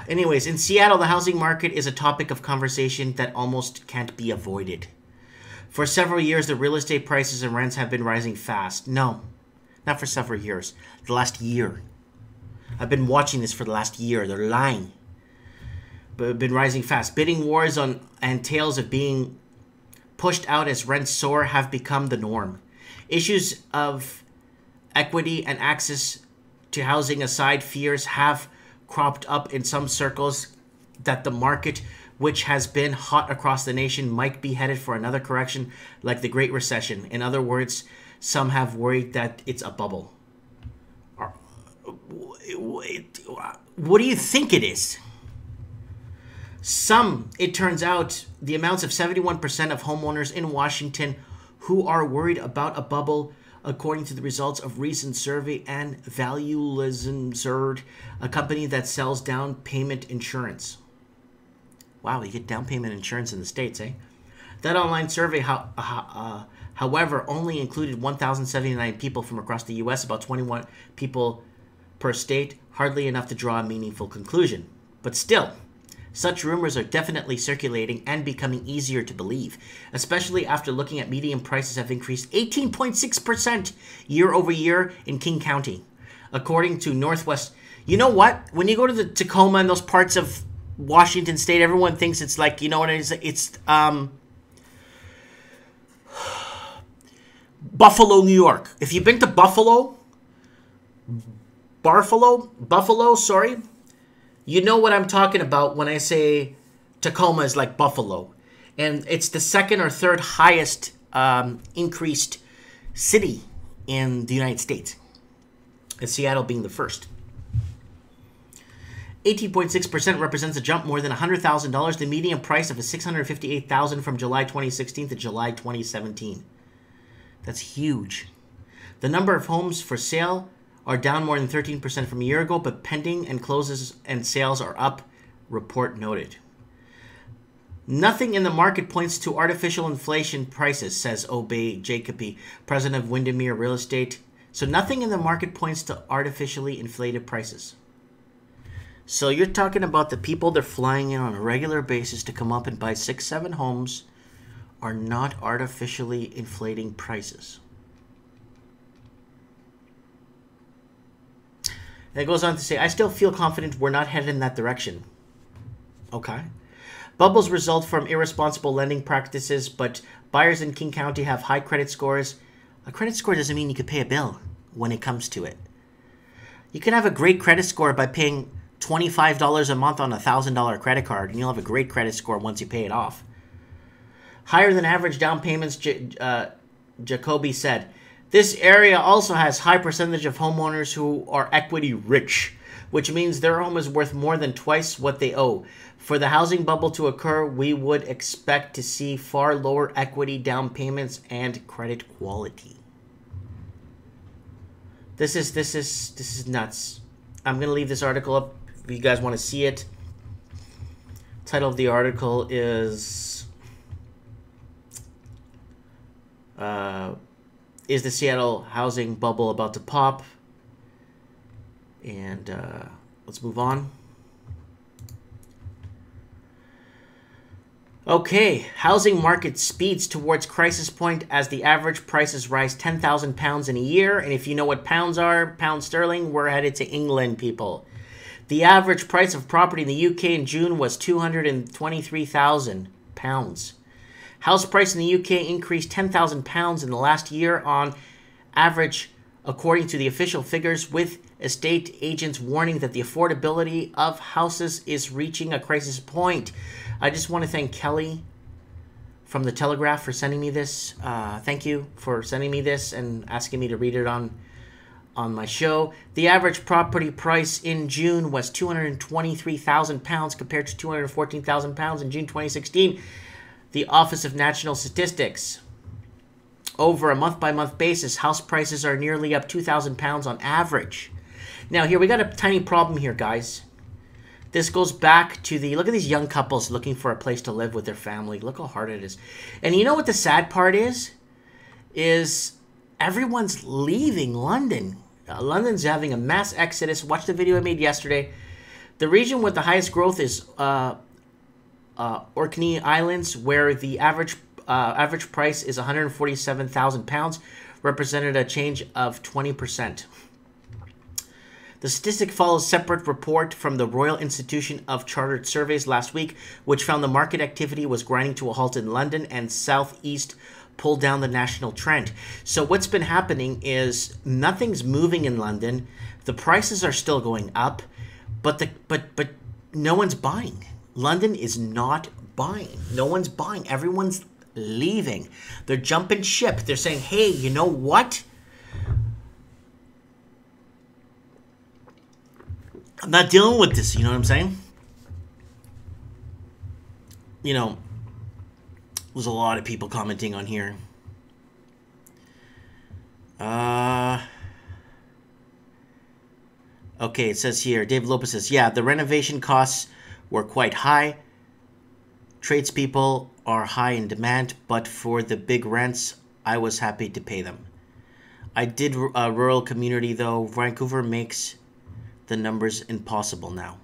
Anyways, in Seattle, the housing market is a topic of conversation that almost can't be avoided. For several years, the real estate prices and rents have been rising fast. No, not for several years. The last year. I've been watching this for the last year. They're lying. But been rising fast. Bidding wars and tales of being pushed out as rents soar have become the norm. Issues of equity and access to housing aside, fears have cropped up in some circles that the market, which has been hot across the nation, might be headed for another correction like the Great Recession. In other words, some have worried that it's a bubble. What do you think it is? It turns out, the amounts of 71% of homeowners in Washington who are worried about a bubble, according to the results of recent survey and Valuelism, a company that sells down payment insurance. Wow, you get down payment insurance in the States, eh? That online survey, however, only included 1,079 people from across the U.S., about 21 people per state, hardly enough to draw a meaningful conclusion. But still, such rumors are definitely circulating and becoming easier to believe, especially after looking at median prices have increased 18.6% year over year in King County, according to Northwest. You know what? When you go to the Tacoma and those parts of Washington State, everyone thinks it's like, you know what it is? It's Buffalo, New York. If you've been to Buffalo, sorry, you know what I'm talking about when I say Tacoma is like Buffalo. And it's the second or third highest increased city in the United States, and Seattle being the first. 18.6% represents a jump more than $100,000, the median price of a $658,000 from July 2016 to July 2017. That's huge. The number of homes for sale are down more than 13% from a year ago, but pending and closes and sales are up, report noted. Nothing in the market points to artificial inflation prices, says Obey Jacoby, president of Windermere Real Estate. So nothing in the market points to artificially inflated prices. So you're talking about the people they're flying in on a regular basis to come up and buy 6-7 homes are not artificially inflating prices. And it goes on to say, I still feel confident we're not headed in that direction. Okay. Bubbles result from irresponsible lending practices, but buyers in King County have high credit scores. A credit score doesn't mean you could pay a bill when it comes to it. You can have a great credit score by paying $25 a month on a $1,000 credit card, and you'll have a great credit score once you pay it off. Higher than average down payments, Jacoby said. This area also has high percentage of homeowners who are equity rich, which means their home is worth more than twice what they owe. For the housing bubble to occur, we would expect to see far lower equity down payments and credit quality. This is nuts. I'm going to leave this article up if you guys want to see it. Title of the article is the Seattle housing bubble about to pop? And let's move on. Okay, housing market speeds towards crisis point as the average prices rise 10,000 pounds in a year. And if you know what pounds are, pound sterling, we're headed to England, people. The average price of property in the UK in June was 223,000 pounds. House price in the UK increased 10,000 pounds in the last year on average, according to the official figures, with estate agents warning that the affordability of houses is reaching a crisis point. I just want to thank Kelly from The Telegraph for sending me this. Thank you for sending me this and asking me to read it on on my show. The average property price in June was £223,000 compared to £214,000 in June 2016. The Office of National Statistics. Over a month-by-month basis, house prices are nearly up £2,000 on average. Now, here, we got a tiny problem here, guys. This goes back to the... Look at these young couples looking for a place to live with their family. Look how hard it is. And you know what the sad part is? Is everyone's leaving London. London's having a mass exodus. Watch the video I made yesterday. The region with the highest growth is Orkney Islands, where the average price is £147,000, represented a change of 20%. The statistic follows a separate report from the Royal Institution of Chartered Surveys last week, which found the market activity was grinding to a halt in London and southeast, pulled down the national trend. So what's been happening is nothing's moving in London. The prices are still going up, but no one's buying. London is not buying. No one's buying. Everyone's leaving. They're jumping ship. They're saying, hey, you know what? I'm not dealing with this. You know what I'm saying? You know, there's a lot of people commenting on here. Okay, it says here, David Lopez says, yeah, the renovation costs were quite high. Tradespeople are high in demand, but for the big rents, I was happy to pay them. I did a rural community, though. Vancouver makes the numbers impossible now.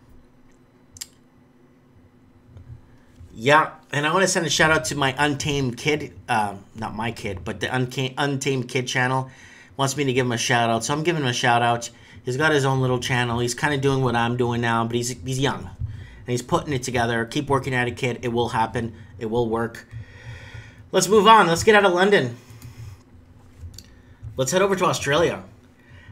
Yeah, and I want to send a shout out to my Untamed Kid. Not my kid, but the Untamed Kid channel. Wants me to give him a shout out, so I'm giving him a shout out. He's got his own little channel. He's kind of doing what I'm doing now, but he's young. And he's putting it together. Keep working at it, kid. It will happen. It will work. Let's move on. Let's get out of London. Let's head over to Australia.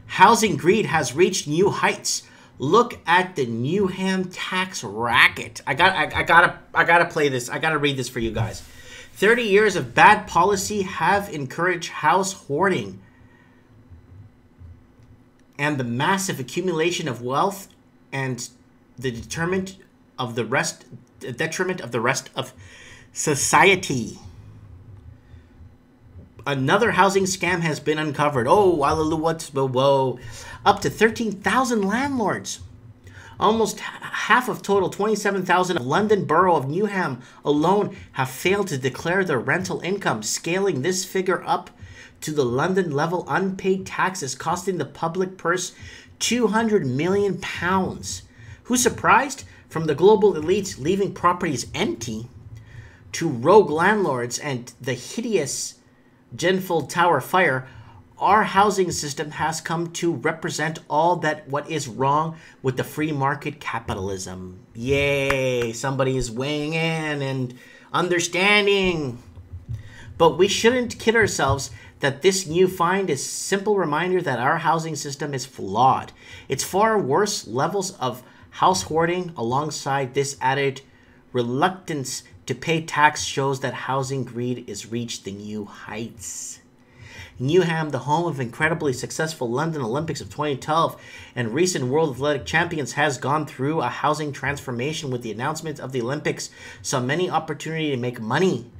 Housing greed has reached new heights. Look at the Newham tax racket. I gotta play this. I gotta read this for you guys. 30 years of bad policy have encouraged house hoarding and the massive accumulation of wealth and the detriment of the rest of society. Another housing scam has been uncovered. Oh, whoa. Up to 13,000 landlords. Almost half of total 27,000 of London Borough of Newham alone have failed to declare their rental income, scaling this figure up to the London level unpaid taxes, costing the public purse £200 million. Who's surprised? From the global elite leaving properties empty to rogue landlords and the hideous Grenfell Tower fire, our housing system has come to represent all that what is wrong with the free market capitalism. Yay, somebody is weighing in and understanding. But we shouldn't kid ourselves that this new find is a simple reminder that our housing system is flawed. It's far worse levels of house hoarding alongside this added reluctance to pay tax shows that housing greed is reached the new heights. Newham, the home of incredibly successful London Olympics of 2012 and recent World Athletic Champions, has gone through a housing transformation with the announcement of the Olympics. Saw many opportunity to make money.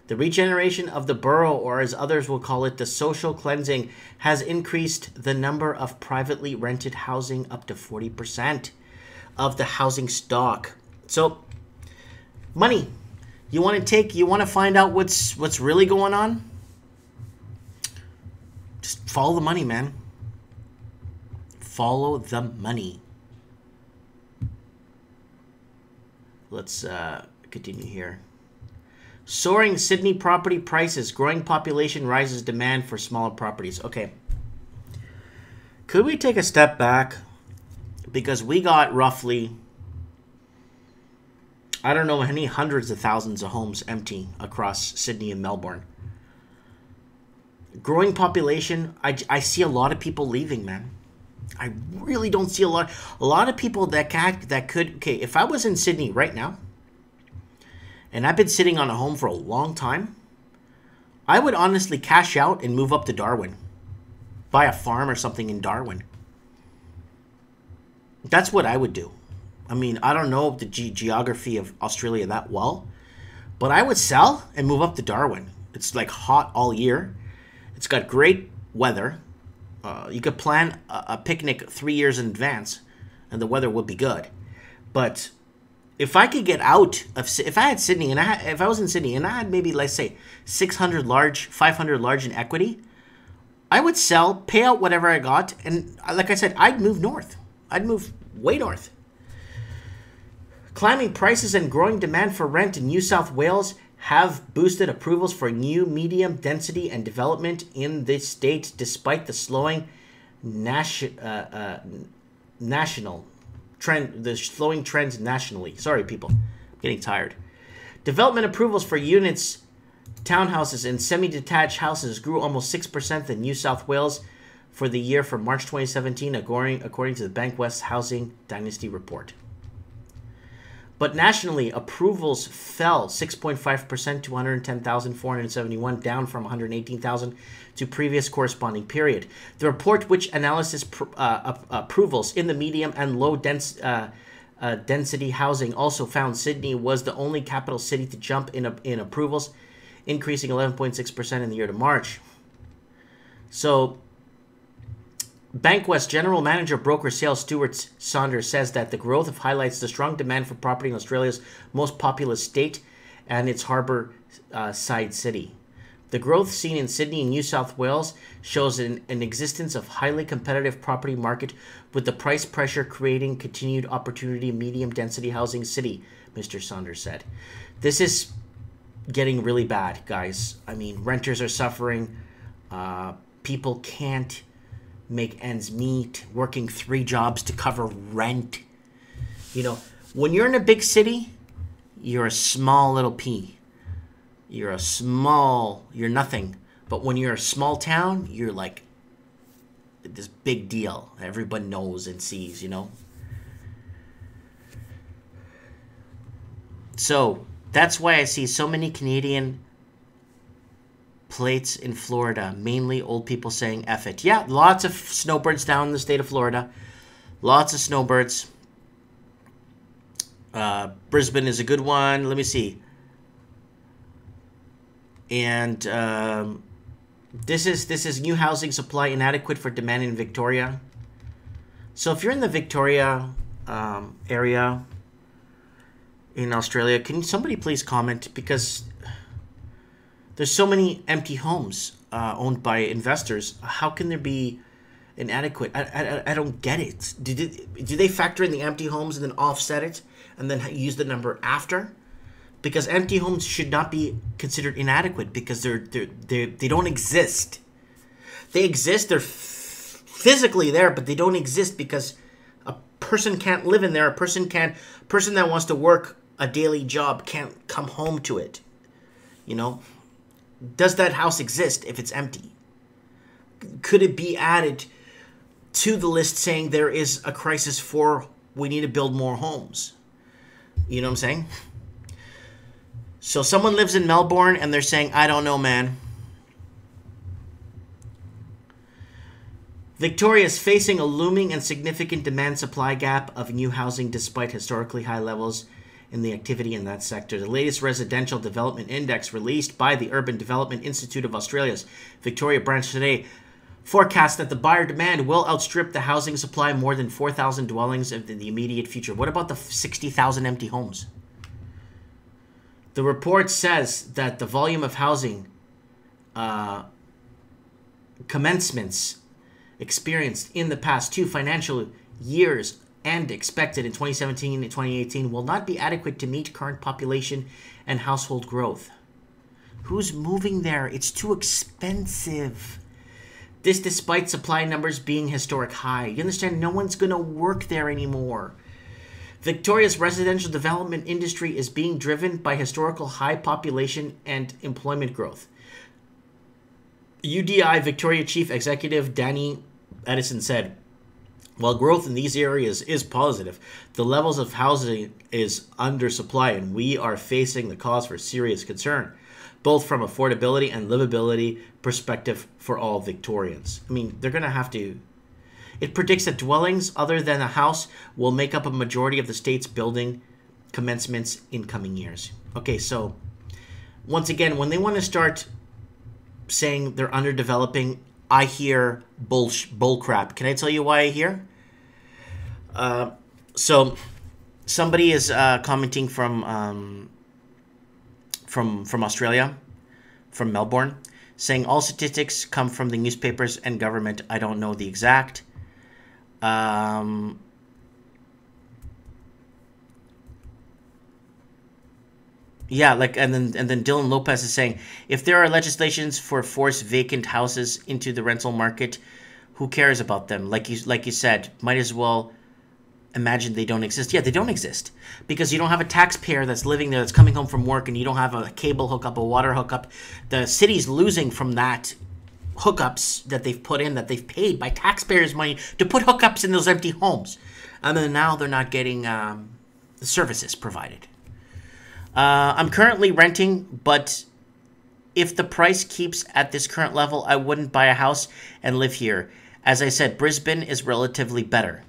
The regeneration of the borough, or as others will call it, the social cleansing, has increased the number of privately rented housing up to 40% of the housing stock. So, money. You want to find out what's really going on? Just follow the money, man. Follow the money. Let's continue here. Soaring Sydney property prices. Growing population rises demand for smaller properties. Okay. Could we take a step back? Because we got roughly, I don't know how many hundreds of thousands of homes empty across Sydney and Melbourne. Growing population, I see a lot of people leaving, man. I really don't see a lot of people that could, okay, if I was in Sydney right now, and I've been sitting on a home for a long time, I would honestly cash out and move up to Darwin. buy a farm or something in Darwin. That's what I would do. I mean, I don't know the geography of Australia that well, but I would sell and move up to Darwin. It's like hot all year. It's got great weather. You could plan a picnic 3 years in advance, and the weather would be good. But if I could get out of, if I had Sydney and if I was in Sydney and I had maybe, let's say, 600 large, 500 large in equity, I would sell, pay out whatever I got, and like I said, I'd move north. I'd move way north. Climbing prices and growing demand for rent in New South Wales have boosted approvals for new medium density and development in this state, despite the slowing national trend, the slowing trends nationally. Sorry, people, I'm getting tired. Development approvals for units, townhouses, and semi-detached houses grew almost 6% in New South Wales for the year from March 2017, according to the Bank West Housing Dynasty report. But nationally, approvals fell 6.5% to 110,471, down from 118,000 to previous corresponding period. The report, which analyzes approvals in the medium and low density housing, also found Sydney was the only capital city to jump in approvals, increasing 11.6% in the year to March. So, Bankwest General Manager Broker Sales Stuart Saunders says that the growth highlights the strong demand for property in Australia's most populous state and its harbour side city. The growth seen in Sydney and New South Wales shows an existence of highly competitive property market, with the price pressure creating continued opportunity in medium density housing city, Mr. Saunders said. This is getting really bad, guys. I mean, renters are suffering. People can't make ends meet, working 3 jobs to cover rent. You know, when you're in a big city, you're a small little pea. You're nothing. But when you're a small town, you're like this big deal. Everybody knows and sees, you know. So that's why I see so many Canadian plates in Florida, mainly old people saying F it. Yeah, lots of snowbirds down in the state of Florida. Lots of snowbirds. Brisbane is a good one. Let me see. And this is new housing supply inadequate for demand in Victoria. So if you're in the Victoria area in Australia, can somebody please comment? Because there's so many empty homes owned by investors. How can there be inadequate? I don't get it. Do they factor in the empty homes and then offset it and then use the number after? Because empty homes should not be considered inadequate because they don't exist. They exist. They're physically there, but they don't exist because a person can't live in there. A person that wants to work a daily job can't come home to it. You know. Does that house exist if it's empty? Could it be added to the list saying there is a crisis for we need to build more homes? You know what I'm saying? So someone lives in Melbourne and they're saying, I don't know, man. Victoria is facing a looming and significant demand-supply gap of new housing despite historically high levels in the activity in that sector. The latest residential development index released by the Urban Development Institute of Australia's Victoria branch today forecasts that the buyer demand will outstrip the housing supply more than 4,000 dwellings in the immediate future. What about the 60,000 empty homes? The report says that the volume of housing commencements experienced in the past 2 financial years and expected in 2017 and 2018 will not be adequate to meet current population and household growth. Who's moving there? It's too expensive. This despite supply numbers being historic high. You understand? No one's going to work there anymore. Victoria's residential development industry is being driven by historical high population and employment growth. UDI Victoria Chief Executive Danny Edison said, while growth in these areas is positive, the levels of housing is undersupply and we are facing the cause for serious concern. both from affordability and livability perspective for all Victorians. I mean, they're going to have to... It predicts that dwellings other than a house will make up a majority of the state's building commencements in coming years. Okay, so once again, when they want to start saying they're underdeveloping, I hear bull crap. Can I tell you why I hear? So somebody is commenting from Australia, from Melbourne, saying all statistics come from the newspapers and government. I don't know the exact. Yeah, like, and then Dylan Lopez is saying, if there are legislations for force vacant houses into the rental market, who cares about them? Like you said, might as well imagine they don't exist. Yeah, they don't exist because you don't have a taxpayer that's living there, that's coming home from work, and you don't have a cable hookup, a water hookup. The city's losing from that hookups that they've put in, that they've paid by taxpayers' money to put hookups in those empty homes, and then now they're not getting the services provided. I'm currently renting, but if the price keeps at this current level, I wouldn't buy a house and live here. As I said, Brisbane is relatively better.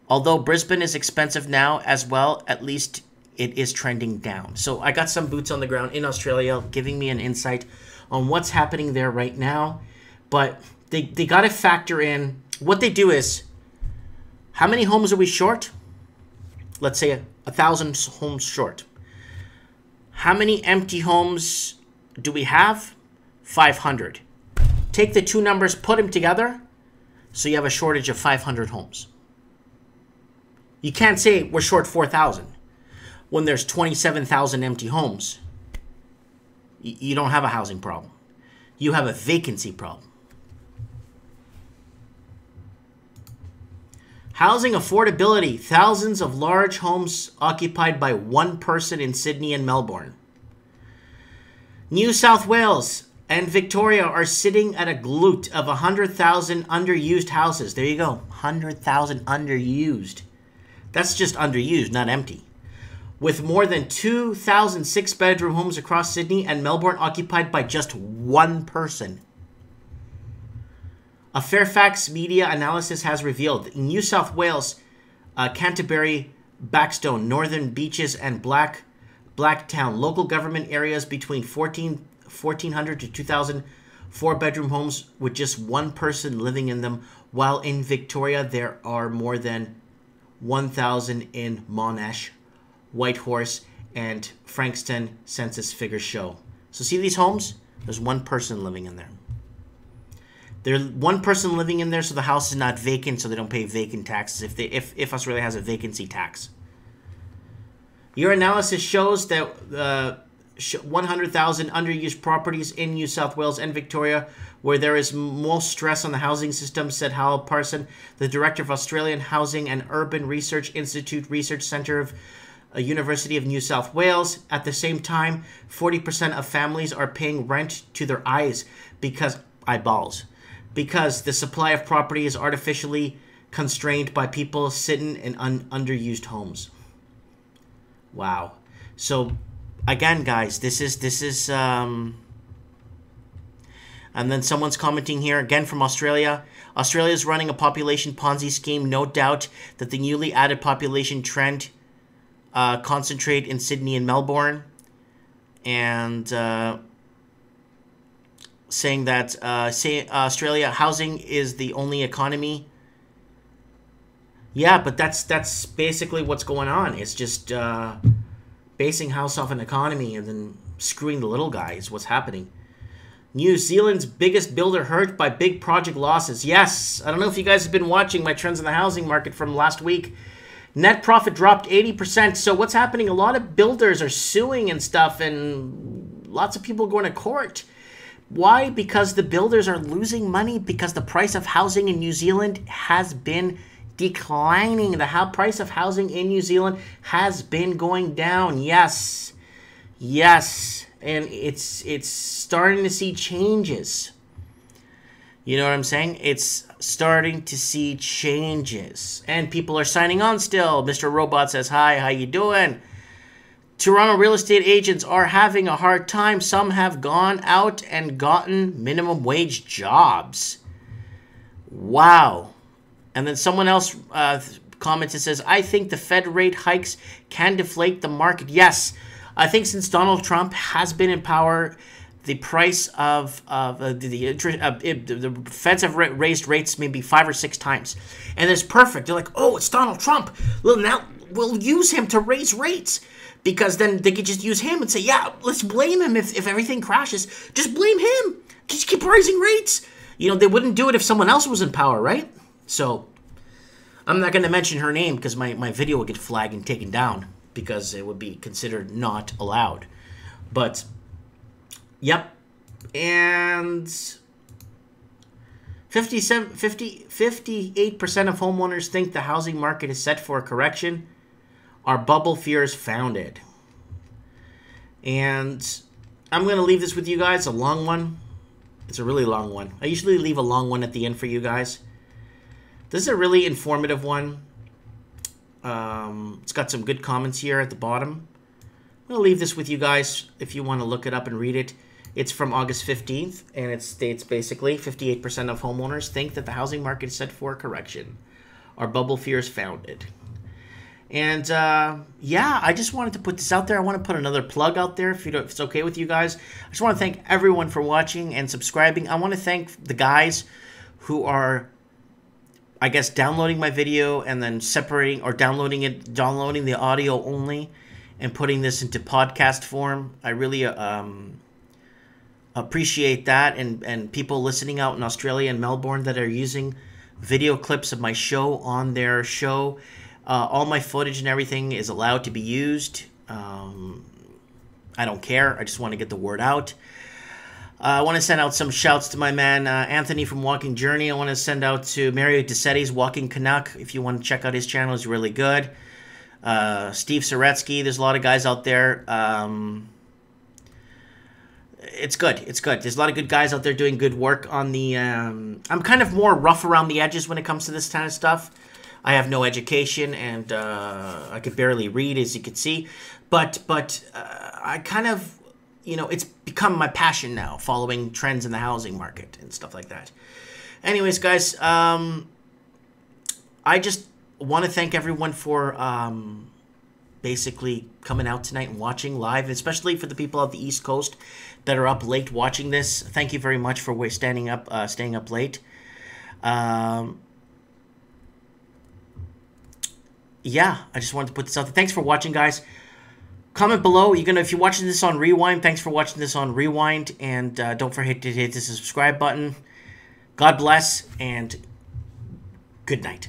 Although Brisbane is expensive now as well, at least it is trending down. So I got some boots on the ground in Australia giving me an insight on what's happening there right now. But they got to factor in, what they do is, how many homes are we short? Let's say 1,000 homes short. How many empty homes do we have? 500. Take the two numbers, put them together, so you have a shortage of 500 homes. You can't say we're short 4,000 when there's 27,000 empty homes. You don't have a housing problem. You have a vacancy problem. Housing affordability. Thousands of large homes occupied by one person in Sydney and Melbourne. New South Wales and Victoria are sitting at a glut of 100,000 underused houses. There you go. 100,000 underused. That's just underused, not empty. With more than 2,000 six-bedroom homes across Sydney and Melbourne occupied by just one person. A Fairfax media analysis has revealed in New South Wales, Canterbury, Backstone, Northern Beaches, and Blacktown, local government areas between 1,400 to 2,000 four-bedroom homes with just one person living in them, while in Victoria there are more than 1,000 in Monash, Whitehorse, and Frankston, census figures show. So see these homes? There's one person living in there. There's one person living in there, so the house is not vacant, so they don't pay vacant taxes if Australia has a vacancy tax. Your analysis shows that 100,000 underused properties in New South Wales and Victoria, where there is most stress on the housing system, said Hal Parson, the director of Australian Housing and Urban Research Institute Research Centre of University of New South Wales. At the same time, 40% of families are paying rent to their eyeballs, because the supply of property is artificially constrained by people sitting in underused homes. Wow. So again, guys, this is and then someone's commenting here again from Australia. Australia is running a population Ponzi scheme. No doubt that the newly added population trend concentrate in Sydney and Melbourne, and saying that Australia housing is the only economy. Yeah, but that's basically what's going on. It's just basing house off an economy and then screwing the little guy is what's happening. New Zealand's biggest builder hurt by big project losses. Yes, I don't know if you guys have been watching my trends in the housing market from last week. Net profit dropped 80%. So what's happening? A lot of builders are suing and stuff, and lots of people going to court. Why? Because the builders are losing money because the price of housing in New Zealand has been declining. The price of housing in New Zealand has been going down. Yes. Yes. And it's starting to see changes. You know what I'm saying? It's starting to see changes. And people are signing on still. Mr. Robot says, hi, how you doing? Toronto real estate agents are having a hard time. Some have gone out and gotten minimum wage jobs. Wow. And then someone else commented, says, I think the Fed rate hikes can deflate the market. Yes, I think since Donald Trump has been in power, the price of the Feds have raised rates maybe 5 or 6 times. And it's perfect. They're like, oh, it's Donald Trump. Well, now we'll use him to raise rates. Because then they could just use him and say, yeah, let's blame him if everything crashes. Just blame him. Just keep raising rates. You know, they wouldn't do it if someone else was in power, right? So I'm not going to mention her name because my video would get flagged and taken down because it would be considered not allowed. But, yep. And 58% of homeowners think the housing market is set for a correction. Our bubble fears founded. And I'm going to leave this with you guys, a long one. It's a really long one. I usually leave a long one at the end for you guys. This is a really informative one. It's got some good comments here at the bottom. I'm going to leave this with you guys if you want to look it up and read it. It's from August 15th, and it states basically 58% of homeowners think that the housing market is set for a correction. Our bubble fears founded. And, yeah, I just wanted to put this out there. I want to put another plug out there if it's okay with you guys. I just want to thank everyone for watching and subscribing. I want to thank the guys who are, I guess, downloading my video and then separating or downloading the audio only and putting this into podcast form. I really appreciate that. And people listening out in Australia and Melbourne that are using video clips of my show on their show. All my footage and everything is allowed to be used. I don't care. I just want to get the word out. I want to send out some shouts to my man Anthony from Walking Journey. I want to send out to Mario DeSetti's Walking Canuck. If you want to check out his channel, it's really good. Steve Soretsky. There's a lot of guys out there. It's good. It's good. There's a lot of good guys out there doing good work on the... I'm kind of more rough around the edges when it comes to this kind of stuff. I have no education, and I could barely read, as you can see. But I kind of, you know, it's become my passion now, following trends in the housing market and stuff like that. Anyways, guys, I just want to thank everyone for basically coming out tonight and watching live, especially for the people at the East Coast that are up late watching this. Thank you very much for staying up late. Yeah, I just wanted to put this out there. Thanks for watching, guys. Comment below. If you're watching this on Rewind, thanks for watching this on Rewind. And don't forget to hit the subscribe button. God bless, and good night.